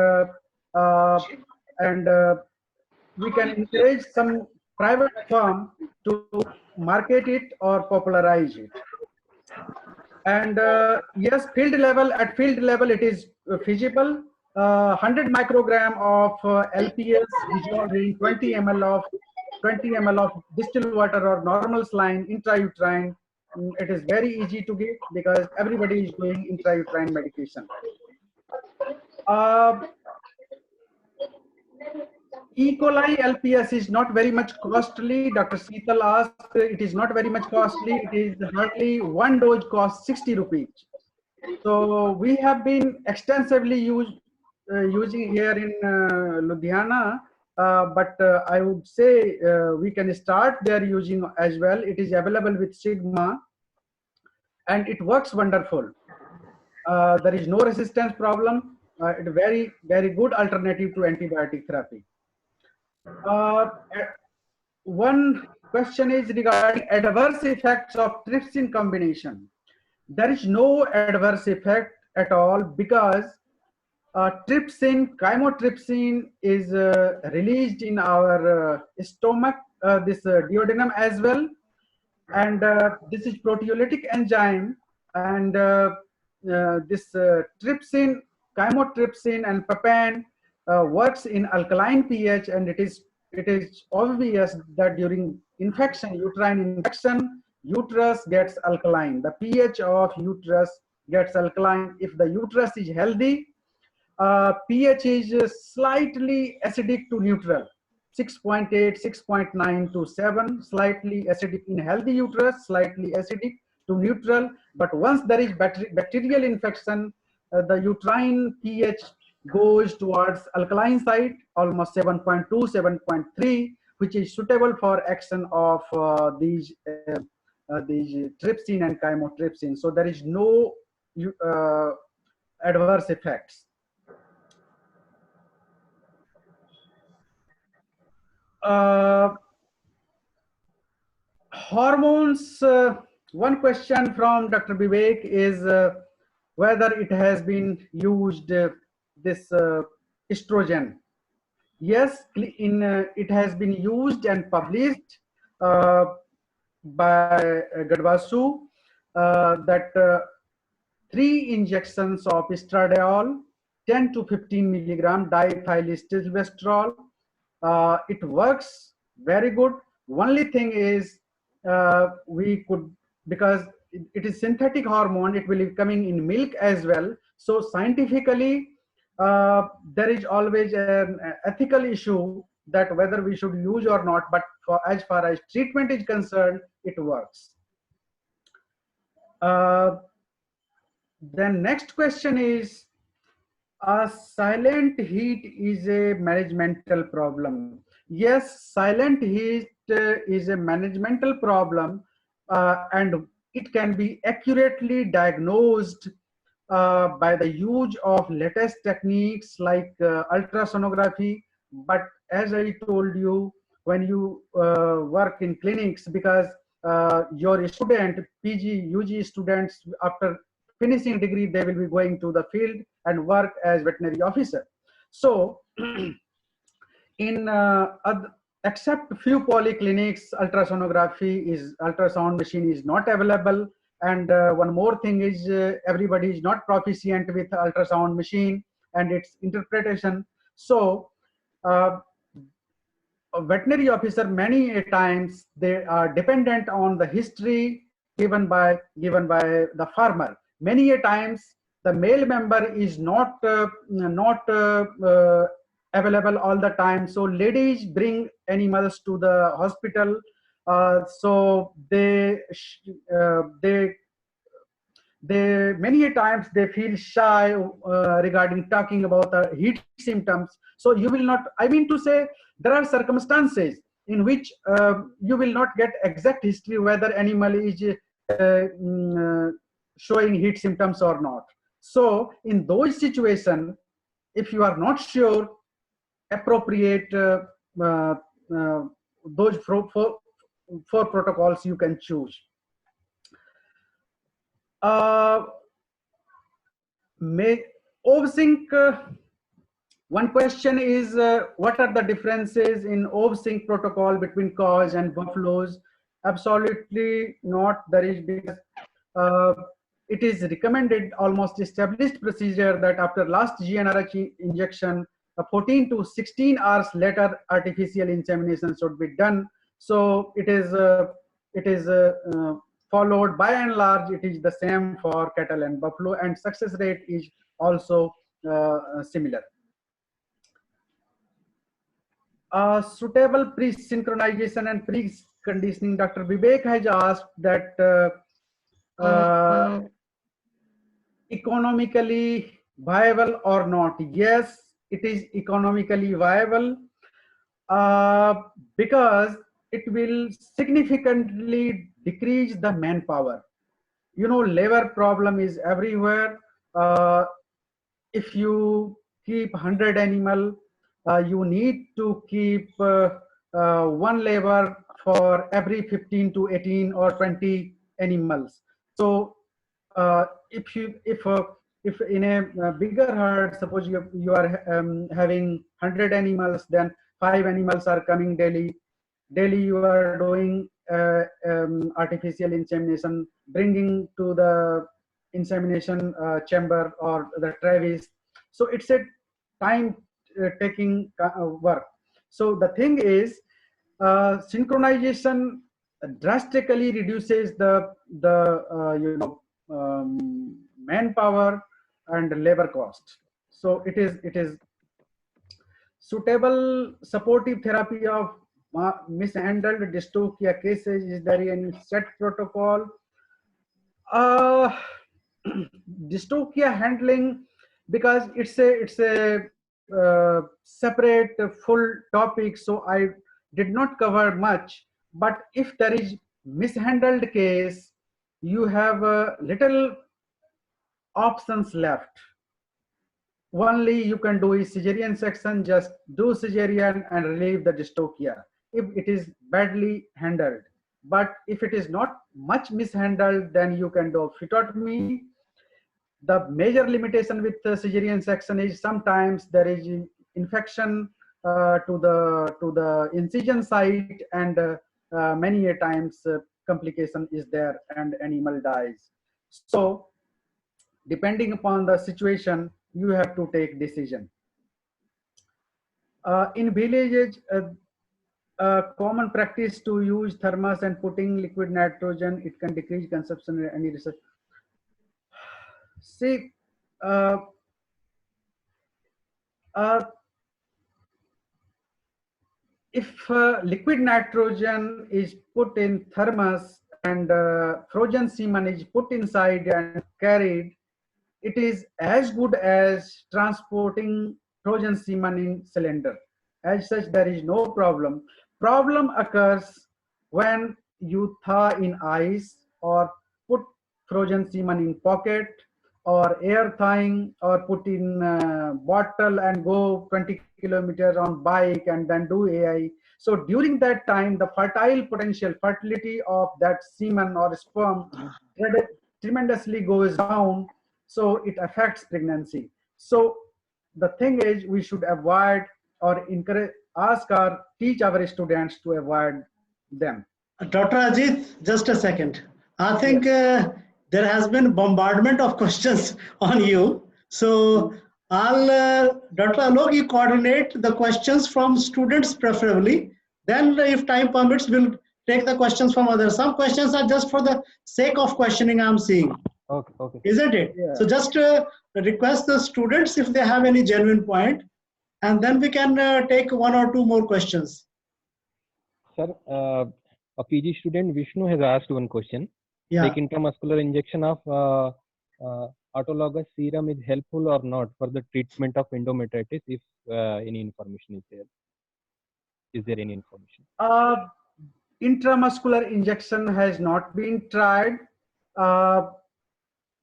we can encourage some private firm to market it or popularize it. And yes, at field level, it is feasible. 100 microgram of LPS dissolved in 20 ml of distilled water or normal saline intrauterine. It is very easy to give because everybody is doing intrauterine medication. E. coli LPS is not very much costly. Dr. Seetal asked, it is not very much costly. It is hardly one dose costs 60 rupees. So we have been extensively using here in Ludhiana, but I would say we can start there using as well. It is available with Sigma and it works wonderful. There is no resistance problem. It's a very, very good alternative to antibiotic therapy. One question is regarding adverse effects of trypsin combination. There is no adverse effect at all because chymotrypsin is released in our stomach, this duodenum as well, and this is proteolytic enzyme, and this chymotrypsin and papain works in alkaline pH, and it is obvious that during infection, uterine infection, uterus gets alkaline. The pH of uterus gets alkaline. If the uterus is healthy, pH is slightly acidic to neutral, 6.8, 6.9 to 7, slightly acidic in healthy uterus, slightly acidic to neutral. But once there is bacterial infection, the uterine pH goes towards alkaline side, almost 7.2, 7.3, which is suitable for action of these trypsin and chymotrypsin. So there is no adverse effects. Hormones, one question from Dr. Vivek is whether it has been used, this estrogen. Yes, it has been used and published by Gadvasu that 3 injections of estradiol, 10 to 15 milligram diethylstilbestrol. It works very good. Only thing is we could, because it is synthetic hormone, it will be coming in milk as well. So scientifically, there is always an ethical issue that whether we should use or not, but as far as treatment is concerned, it works. Then next question is, silent heat is a managemental problem. Yes, silent heat is a managemental problem, and it can be accurately diagnosed by the use of latest techniques like ultrasonography. But as I told you, when you work in clinics, because your student, PG, UG students, after finishing degree, they will be going to the field and work as veterinary officer. So in except few polyclinics, ultrasound machine is not available. And one more thing is everybody is not proficient with ultrasound machine and its interpretation. So a veterinary officer many a times they are dependent on the history given by the farmer. Many a times the male member is not available all the time. So ladies bring animals to the hospital. So they many a times they feel shy regarding talking about the heat symptoms. So you will not, I mean to say, there are circumstances in which you will not get exact history whether animal is showing heat symptoms or not. So in those situations, if you are not sure, appropriate those four protocols you can choose. Ovsync One question is, what are the differences in OVSync protocol between cause and buffaloes? Absolutely not. There is, because it is recommended, almost established procedure, that after last GnRH injection, 14 to 16 hours later, artificial insemination should be done. So it is followed by and large. It is the same for cattle and buffalo, and success rate is also similar. Suitable pre-synchronization and pre-conditioning. Dr. Vivek has asked that economically viable or not. Yes, it is economically viable because it will significantly decrease the manpower. You know, labor problem is everywhere. If you keep 100 animal, you need to keep one labor for every 15 to 18 or 20 animals. So if in a bigger herd, suppose you are having 100 animals, then 5 animals are coming daily. Daily you are doing artificial insemination, bringing to the insemination chamber or the travis. So it's a time taking work. So the thing is, synchronization drastically reduces the manpower and labor cost. So it is suitable supportive therapy of mishandled dystocia cases. Is there any set protocol? Dystocia handling, because it's a separate full topic, so I did not cover much. But if there is mishandled case, you have little options left. Only you can do is cesarean section, just do cesarean and relieve the dystocia if it is badly handled. But if it is not much mishandled, then you can do phytotomy. The major limitation with the cesarean section is sometimes there is infection to the incision site, and many a times complication is there and animal dies. So depending upon the situation, you have to take decision. In villages, common practice to use thermos and putting liquid nitrogen, it can decrease consumption. Any research? See, if liquid nitrogen is put in thermos and frozen semen is put inside and carried, it is as good as transporting frozen semen in cylinder. As such, there is no problem. Problem occurs when you thaw in ice or put frozen semen in pocket, or air thawing, or put in bottle and go 20 kilometers on bike and then do AI. So during that time, the fertile potential, fertility of that semen or sperm tremendously goes down. So it affects pregnancy. So the thing is, we should avoid or encourage, teach our students to avoid them. Dr. Ajit, just a second. I think there has been bombardment of questions on you. So I'll, Dr. Alok, you coordinate the questions from students preferably. Then if time permits, we'll take the questions from others. Some questions are just for the sake of questioning, I'm seeing. Okay, okay. Isn't it? Yeah. So just request the students if they have any genuine point, and then we can take 1 or 2 more questions. Sir, a PG student Vishnu has asked one question. Yeah. Like intramuscular injection of autologous serum is helpful or not for the treatment of endometritis, if any information is there. Is there any information? Intramuscular injection has not been tried. The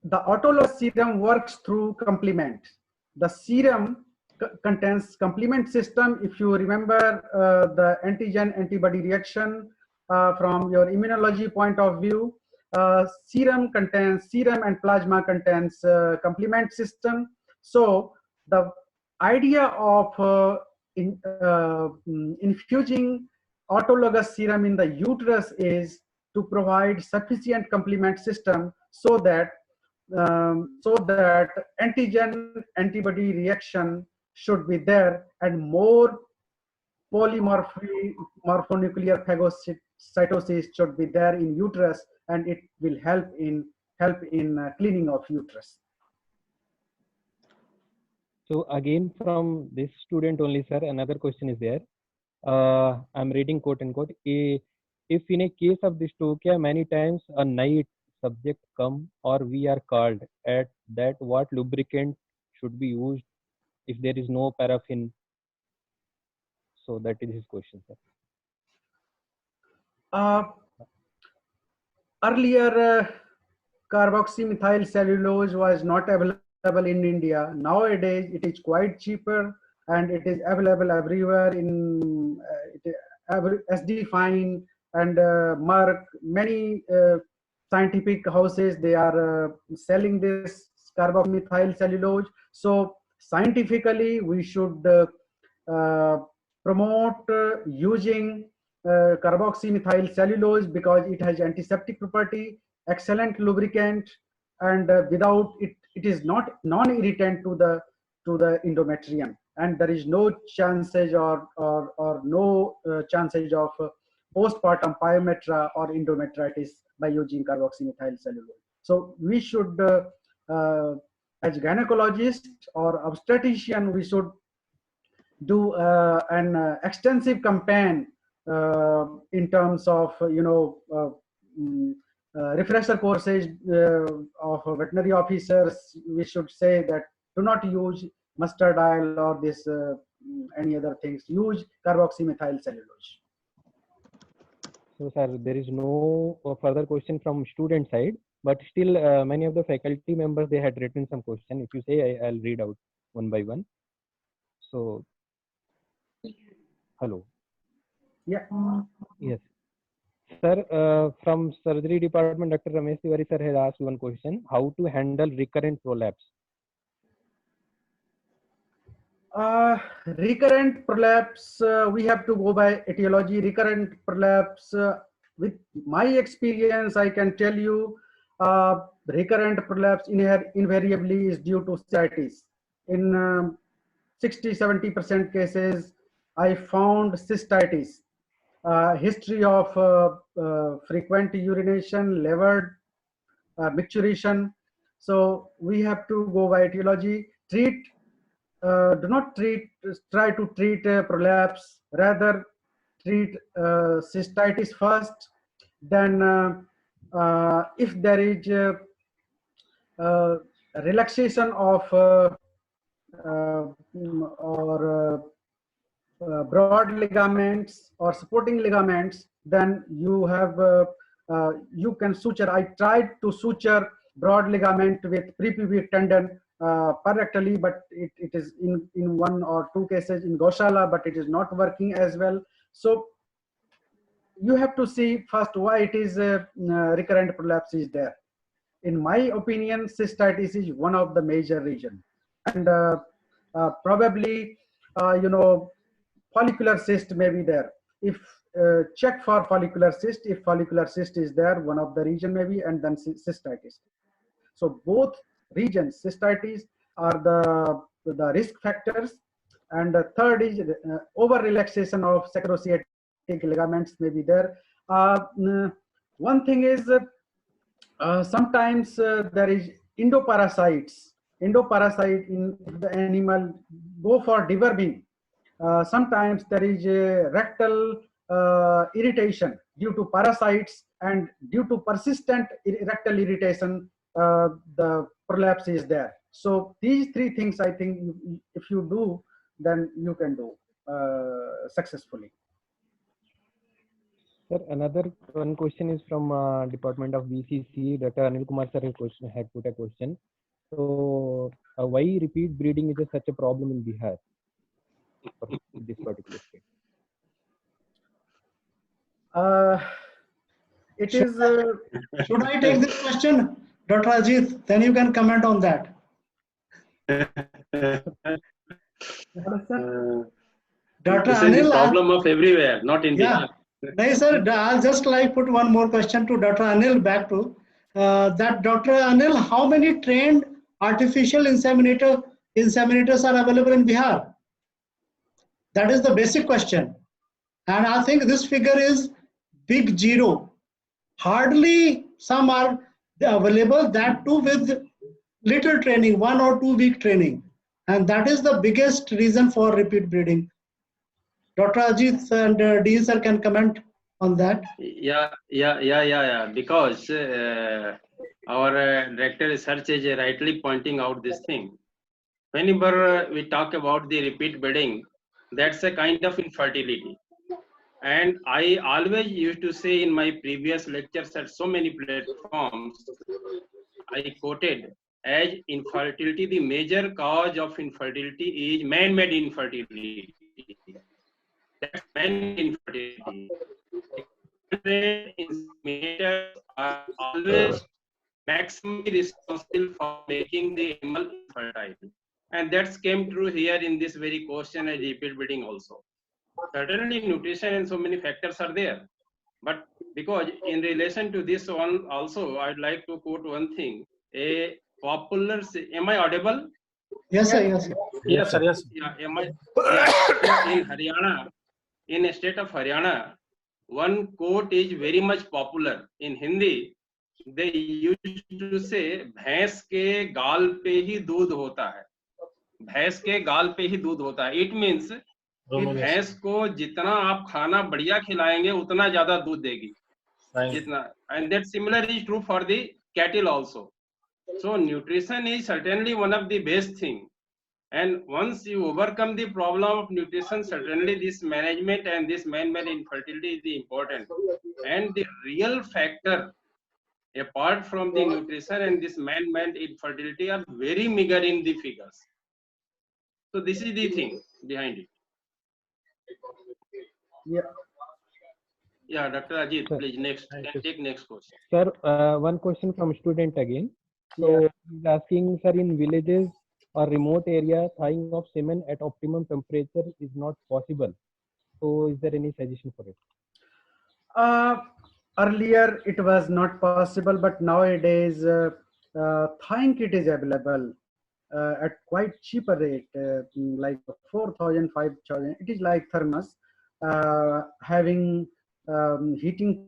autologous serum works through complement. The serum contains complement system. If you remember the antigen antibody reaction from your immunology point of view, serum and plasma contains complement system. So the idea of infusing autologous serum in the uterus is to provide sufficient complement system so that antigen antibody reaction should be there and more polymorphonuclear phagocytosis should be there in uterus, and it will help in cleaning of uterus. So again, from this student only, sir, another question is there. I'm reading quote unquote. If in a case of dystocia, many times a night subject come or we are called at that, what lubricant should be used if there is no paraffin? So that is his question, sir. Earlier, carboxymethyl cellulose was not available in India. Nowadays, it is quite cheaper and it is available everywhere in SD Fine and Merck. Many scientific houses, they are selling this carboxymethyl cellulose. So scientifically, we should promote using carboxymethyl cellulose because it has antiseptic property, excellent lubricant, and without it, it is not non-irritant to the endometrium, and there is no chances or no chances of postpartum pyometra or endometritis by using carboxymethyl cellulose. So we should, as gynecologist or obstetrician, we should do an extensive campaign in terms of refresher courses of veterinary officers. We should say that do not use mustard oil or this any other things. Use carboxymethyl cellulose. So sir, there is no further question from student side, but still many of the faculty members, they had written some question. If you say, I'll read out one by one. So, hello. Yeah. Yes. Sir, from surgery department, Dr. Ramesh Tiwari sir has asked one question: how to handle recurrent prolapse? Recurrent prolapse, we have to go by etiology. Recurrent prolapse, with my experience, I can tell you, recurrent prolapse invariably is due to cystitis. In 60-70% cases, I found cystitis. History of frequent urination, levered micturition. So we have to go by etiology. Do not try to treat prolapse, rather treat cystitis first. Then if there is relaxation of broad ligaments or supporting ligaments, then you have you can suture. I tried to suture broad ligament with prepubic tendon parectally, but it is in 1 or 2 cases in Goshala, but it is not working as well. So you have to see first why it is recurrent prolapse is there. In my opinion, cystitis is one of the major reasons, and probably follicular cyst may be there. If check for follicular cyst, if follicular cyst is there, one of the reason maybe, and then cystitis. So both regions, cystitis, are the risk factors, and the third is over relaxation of sacroiliac ligaments may be there. One thing is sometimes there is endoparasites. Endoparasite in the animal go for deworming. Sometimes there is a rectal irritation due to parasites, and due to persistent rectal irritation, the prolapse is there. So these 3 things, I think, if you do, then you can do successfully. Sir, another one question is from Department of BCC. Dr. Anil Kumar sir had put a question. So why repeat breeding is such a problem in Bihar? In this particular state. It should is. Should I take this question, Dr. Ajit? Then you can comment on that. Dr. This is the Anil, problem of everywhere, not in yeah. Bihar. No, sir, I'll just like put one more question to Dr. Anil back to that. Dr. Anil, how many trained artificial inseminators are available in Bihar? That is the basic question. And I think this figure is big zero. Hardly some are available, that too with little training, 1 or 2 week training. And that is the biggest reason for repeat breeding. Dr. Ajit and Dean sir can comment on that. Yeah. Because our director research is rightly pointing out this thing. Whenever we talk about the repeat breeding, that's a kind of infertility. And I always used to say in my previous lectures at so many platforms, I quoted as infertility, the major cause of infertility is man-made infertility. That's man-made infertility. Inseminators are always maximally responsible for making the animal infertile. And that's came true here in this very question as repeat breeding also. Certainly nutrition and so many factors are there. But because in relation to this one also, I'd like to quote one thing. A popular, am I audible? Yes, sir. Yes, sir. Yes, sir. Yes. Yeah, so in Haryana, in the state of Haryana, one quote is very much popular in Hindi. They used to say, भैंस के गाल पे ही दूध होता है. भैंस के गाल पे ही दूध होता है. It means कि भैंस को जितना आप खाना बढ़िया खिलाएंगे उतना ज्यादा दूध देगी. जितना, and that similar is true for the cattle also. So nutrition is certainly one of the best thing. And once you overcome the problem of nutrition, certainly this management and this man-made infertility is the important. And the real factor, apart from the nutrition and this man-made infertility, are very meager in the figures. So this is the thing behind it. Yeah, Dr. Ajit, please take next question. Sir, one question from student again. So he's asking, sir, in villages or remote area, thawing of semen at optimum temperature is not possible. So is there any suggestion for it? Earlier it was not possible, but nowadays thawing kit is available at quite cheaper rate, like 4,000, 5,000. It is like thermos, having heating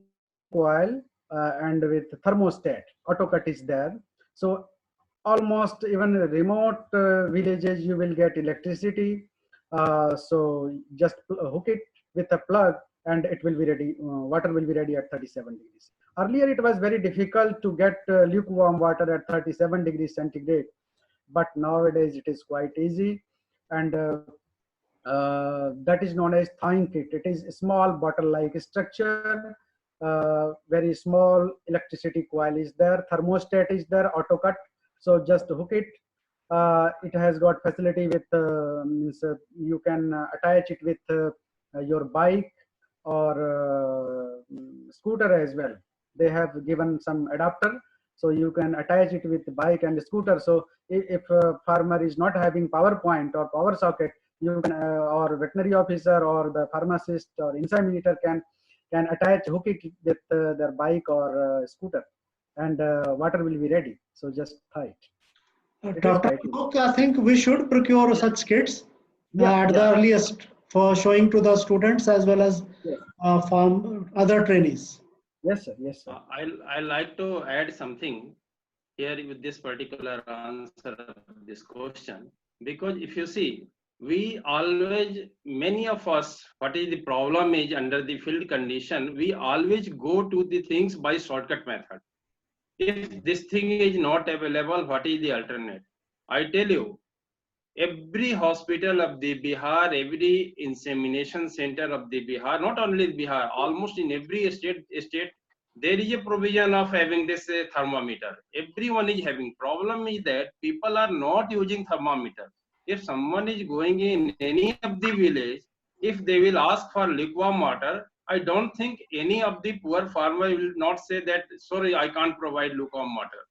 coil and with thermostat. Autocut is there. So almost even remote villages you will get electricity. So just hook it with a plug and it will be ready. Water will be ready at 37 degrees. Earlier it was very difficult to get lukewarm water at 37 degrees centigrade, but nowadays it is quite easy. And that is known as thawing kit. It is a small bottle-like structure. Very small electricity coil is there. Thermostat is there. Autocut. So just hook it. It has got facility with you can attach it with your bike or scooter as well. They have given some adapter, so you can attach it with the bike and the scooter. So if a farmer is not having power point or power socket, you can or veterinary officer or the pharmacist or inseminator can attach, hook it with their bike or scooter, and water will be ready. So just thaw it. Dr. Cook, I think we should procure such kits at the earliest for showing to the students as well as from other trainees. Yes, sir. Yes, sir. I like to add something here with this particular answer of this question, because if you see, we always, many of us, what is the problem is under the field condition, we always go to the things by shortcut method. If this thing is not available, what is the alternate? I tell you, every hospital of the Bihar, every insemination center of the Bihar, not only Bihar, almost in every state, there is a provision of having this thermometer. Everyone is having. Problem is that people are not using thermometer. If someone is going in any of the village, if they will ask for lukewarm water, I don't think any of the poor farmer will not say that, sorry, I can't provide lukewarm water.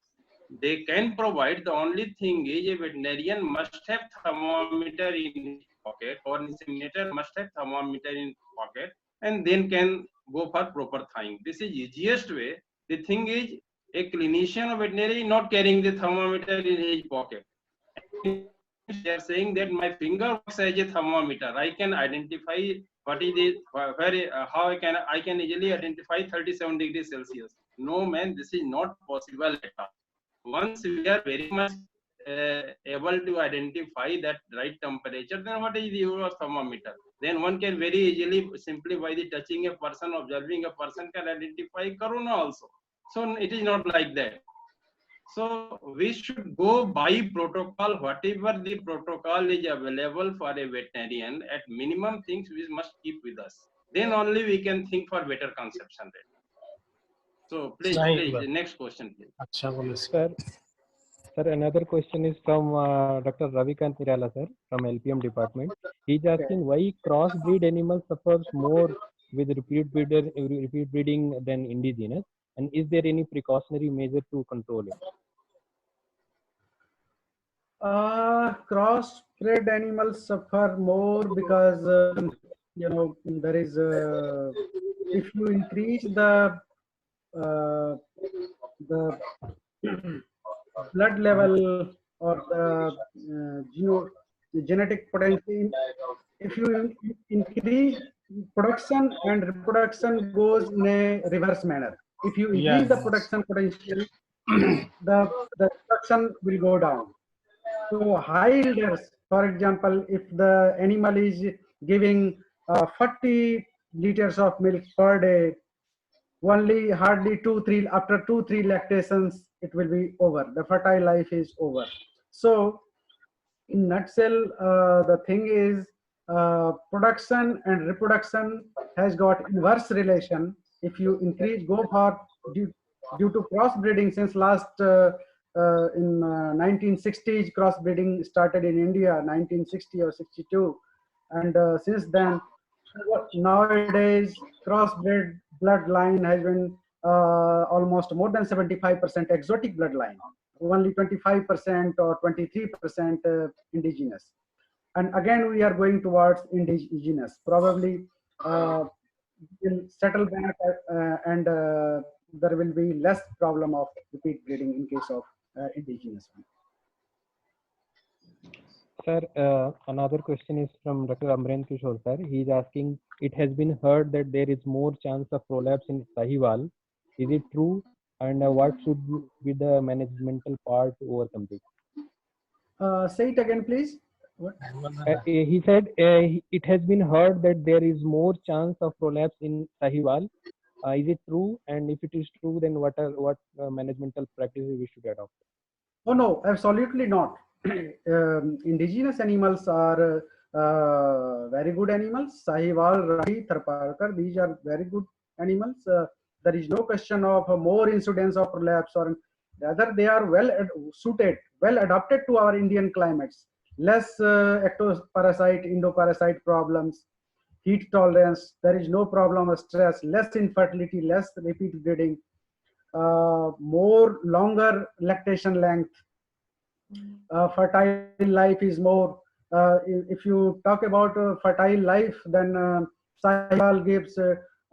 they can provide. The only thing is a veterinarian must have thermometer in his pocket, or inseminator must have thermometer in pocket, and then can go for proper thawing. This is easiest way. The thing is, a clinician or veterinary not carrying the thermometer in his pocket. They are saying that my finger works as a thermometer. I can identify what is it, how I can easily identify 37 degrees Celsius. No man, this is not possible at all. Once we are very much able to identify that right temperature, then what is your thermometer? Then one can very easily, simply by the touching a person, observing a person, can identify corona also. So it is not like that. So we should go by protocol, whatever the protocol is available for a veterinarian. At minimum things we must keep with us. Then only we can think for better conception rate. So please, next question, please. Sir, another question is from Dr. Ravikant Nirala, sir, from LPM department. He's asking why crossbreed animals suffers more with repeat breeding than indigenous, and is there any precautionary measure to control it? Crossbred animals suffer more because there is if you increase the blood level or the genetic potential, if you increase production and reproduction goes in a reverse manner. If you increase the production potential, the production will go down. So high yielders, for example, if the animal is giving 40 liters of milk per day, only hardly after 2-3 lactations, it will be over. The fertile life is over. So in nutshell, the thing is production and reproduction has got inverse relation. If you increase, go for due to crossbreeding since last in 1960s, crossbreeding started in India, 1960 or 62, and since then, nowadays crossbred bloodline has been almost more than 75% exotic bloodline, only 25% or 23% indigenous. And again, we are going towards indigenous. Probably will settle back and there will be less problem of repeat breeding in case of indigenous. Sir, another question is from Dr. Amren Kishore, sir. He is asking, it has been heard that there is more chance of prolapse in Sahiwal. Is it true? And what should be the managemental part to overcome this? Say it again, please. What? He said it has been heard that there is more chance of prolapse in Sahiwal. Is it true? And if it is true, then what managemental practices we should adopt? Oh no, absolutely not. Indigenous animals are very good animals. Sahiwal, Rathi, Tharparkar, these are very good animals. There is no question of more incidence of prolapse, or rather they are well suited, well adapted to our Indian climates. Less ectoparasite, endoparasite problems, heat tolerance, there is no problem of stress, less infertility, less repeat breeding, more longer lactation length, fertile life is more. If you talk about fertile life, then Sahiwal gives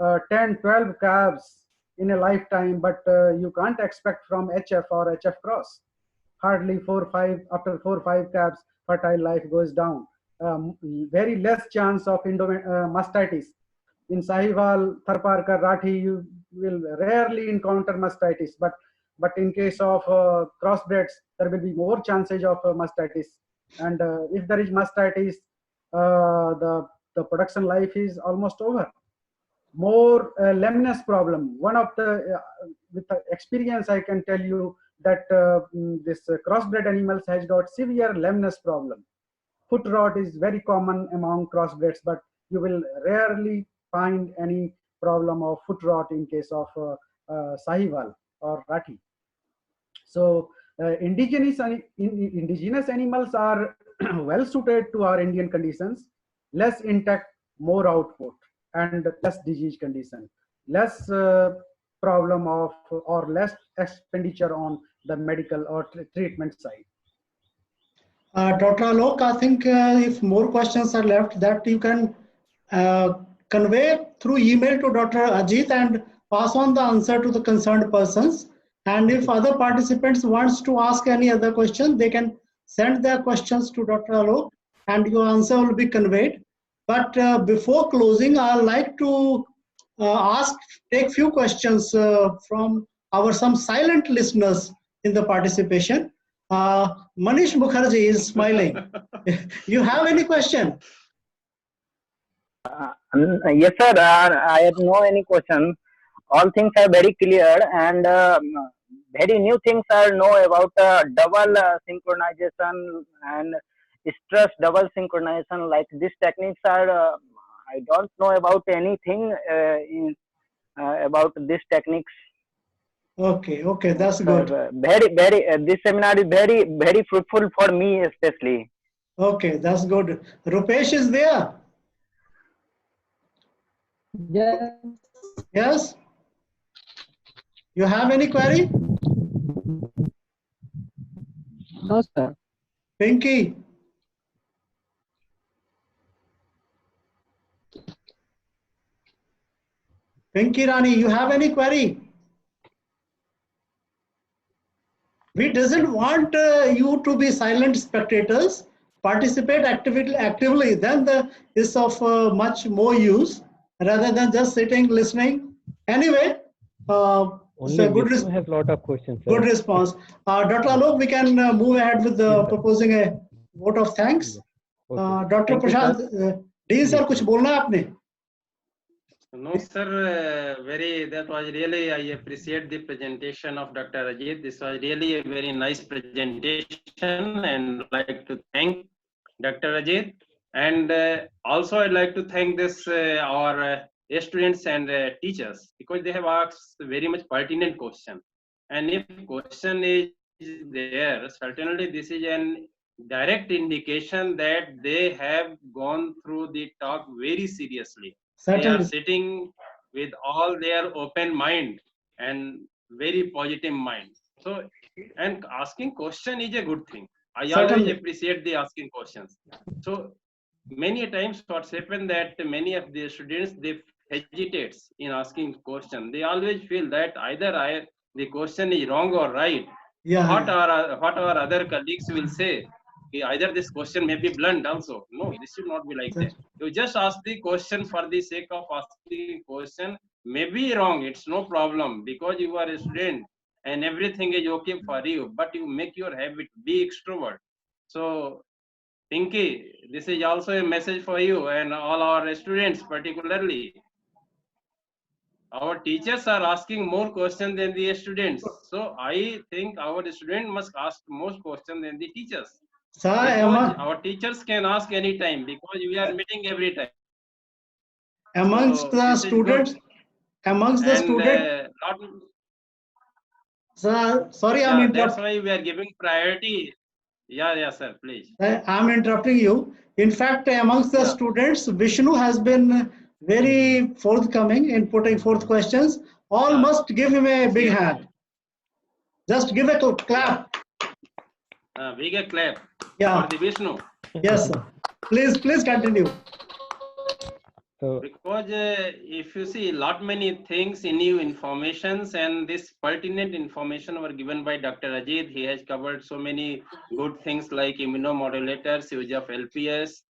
10-12 calves in a lifetime, but you can't expect from HF or HF cross. Hardly after 4-5 calves, fertile life goes down. Very less chance of mastitis. In Sahiwal, Tharparkar, Rathi, you will rarely encounter mastitis, but in case of crossbreds, there will be more chances of mastitis. And if there is mastitis, the production life is almost over. More lameness problem. One of the, with the experience, I can tell you that this crossbred animals has got severe lameness problem. Foot rot is very common among crossbreds, but you will rarely find any problem of foot rot in case of Sahiwal or Rathi. So indigenous animals are well suited to our Indian conditions, less intact, more output, and less disease condition, less problem of or less expenditure on the medical or treatment side. Dr. Alok, I think if more questions are left, that you can convey through email to Dr. Ajit and pass on the answer to the concerned persons. And if other participants wants to ask any other question, they can send their questions to Dr. Alok and your answer will be conveyed. But before closing, I'd like to take few questions from some silent listeners in the participation. Manish Mukherjee is smiling. You have any question? Yes, sir. I have no any question. All things are very clear and very new things are know about double synchronization and stress double synchronization. Like these techniques are, I don't know about anything about these techniques. Okay, okay, that's good. Very, this seminar is very, very fruitful for me especially. Okay, that's good. Rupesh is there? Yes. Yes? You have any query? No, sir. Pinky? Pinky Rani, you have any query? We doesn't want you to be silent spectators. Participate actively. Then is of much more use rather than just sitting listening. Anyway, Only good Vishnu has lot of questions, sir. Good response. Dr. Alok, we can move ahead with proposing a vote of thanks. Okay. Dr. Thank you, Prashant, Dean sir, कुछ बोलना है आपने? No, sir. That was really, I appreciate the presentation of Dr. Ajit. This was really a very nice presentation and I'd like to thank Dr. Ajit. And also I'd like to thank our students and teachers because they have asked very much pertinent question. And if question is there, certainly this is an direct indication that they have gone through the talk very seriously. They are sitting with all their open mind and very positive mind. So, and asking question is a good thing. I always appreciate the asking questions. So, many times what's happened that many of the students, they hesitate in asking question. They always feel that either the question is wrong or right. Yeah. What our other colleagues will say. Either this question may be blunt also. No, this should not be like that. You just ask the question for the sake of asking question. May be wrong, it's no problem because you are a student and everything is okay for you, but you make your habit, be extrovert. So, Pinky, this is also a message for you and all our students particularly. Our teachers are asking more questions than the students. So, I think our student must ask more questions than the teachers. Because our teachers can ask any time because we are meeting every time. Amongst the students, sir, sorry, I'm interrupting. That's why we are giving priority. Yeah, sir, please. I'm interrupting you. In fact, amongst the students, Vishnu has been very forthcoming in putting forth questions. All must give him a big hand. Just give a clap. Big clap. Yeah. For the Vishnu. Yes, sir. Please continue. So, because if you see many things in new informations and this pertinent information were given by Dr. Ajit. He has covered so many good things like immunomodulators, use of LPS,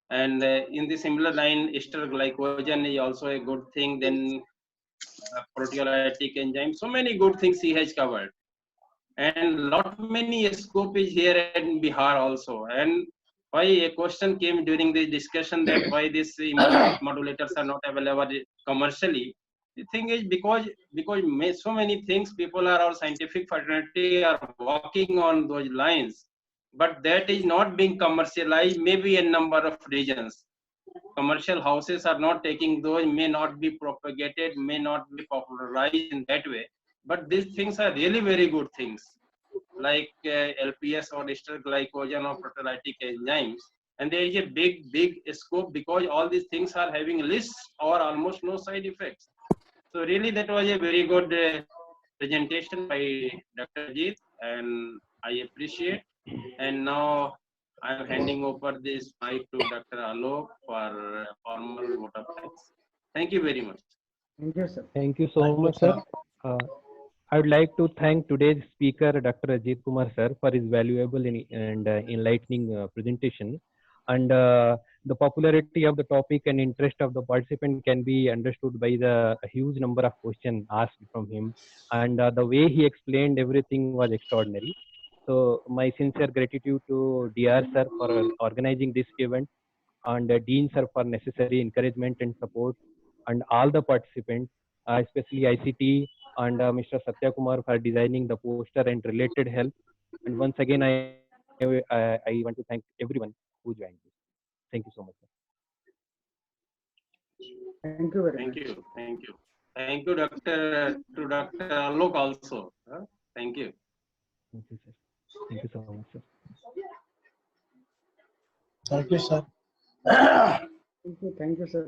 and in the similar line, ester glycogen is also a good thing. Then proteolytic enzyme. So many good things he has covered. And many scope is here in Bihar also. And why a question came during the discussion that why these modulators are not available commercially. The thing is because so many things people are our scientific fraternity are working on those lines, but that is not being commercialized. Maybe a number of reasons. Commercial houses are not taking those, may not be propagated, may not be popularized in that way. But these things are really very good things, like LPS or ester glycogen or proteolytic enzymes. And there is a big scope because all these things are having less or almost no side effects. So really that was a very good presentation by Dr. Ajit, and I appreciate. And now I am handing over this mic to Dr. Alok for formal vote of thanks. Thank you very much. Thank you, sir. Thank you so much, sir. I would like to thank today's speaker, Dr. Ajit Kumar sir, for his valuable and enlightening presentation. And the popularity of the topic and interest of the participant can be understood by the huge number of questions asked from him. And the way he explained everything was extraordinary. So my sincere gratitude to DR sir for organizing this event, and Dean sir for necessary encouragement and support, and all the participants, especially ICT and Mr. Satya Kumar for designing the poster and related help. And once again, I want to thank everyone who joined this. Thank you so much, sir. Thank you very Thank much. you. Thank you. Thank you, Dr. Alok also. Thank you. Thank you, sir. Thank you so much, sir. Thank you, sir. Thank you, sir.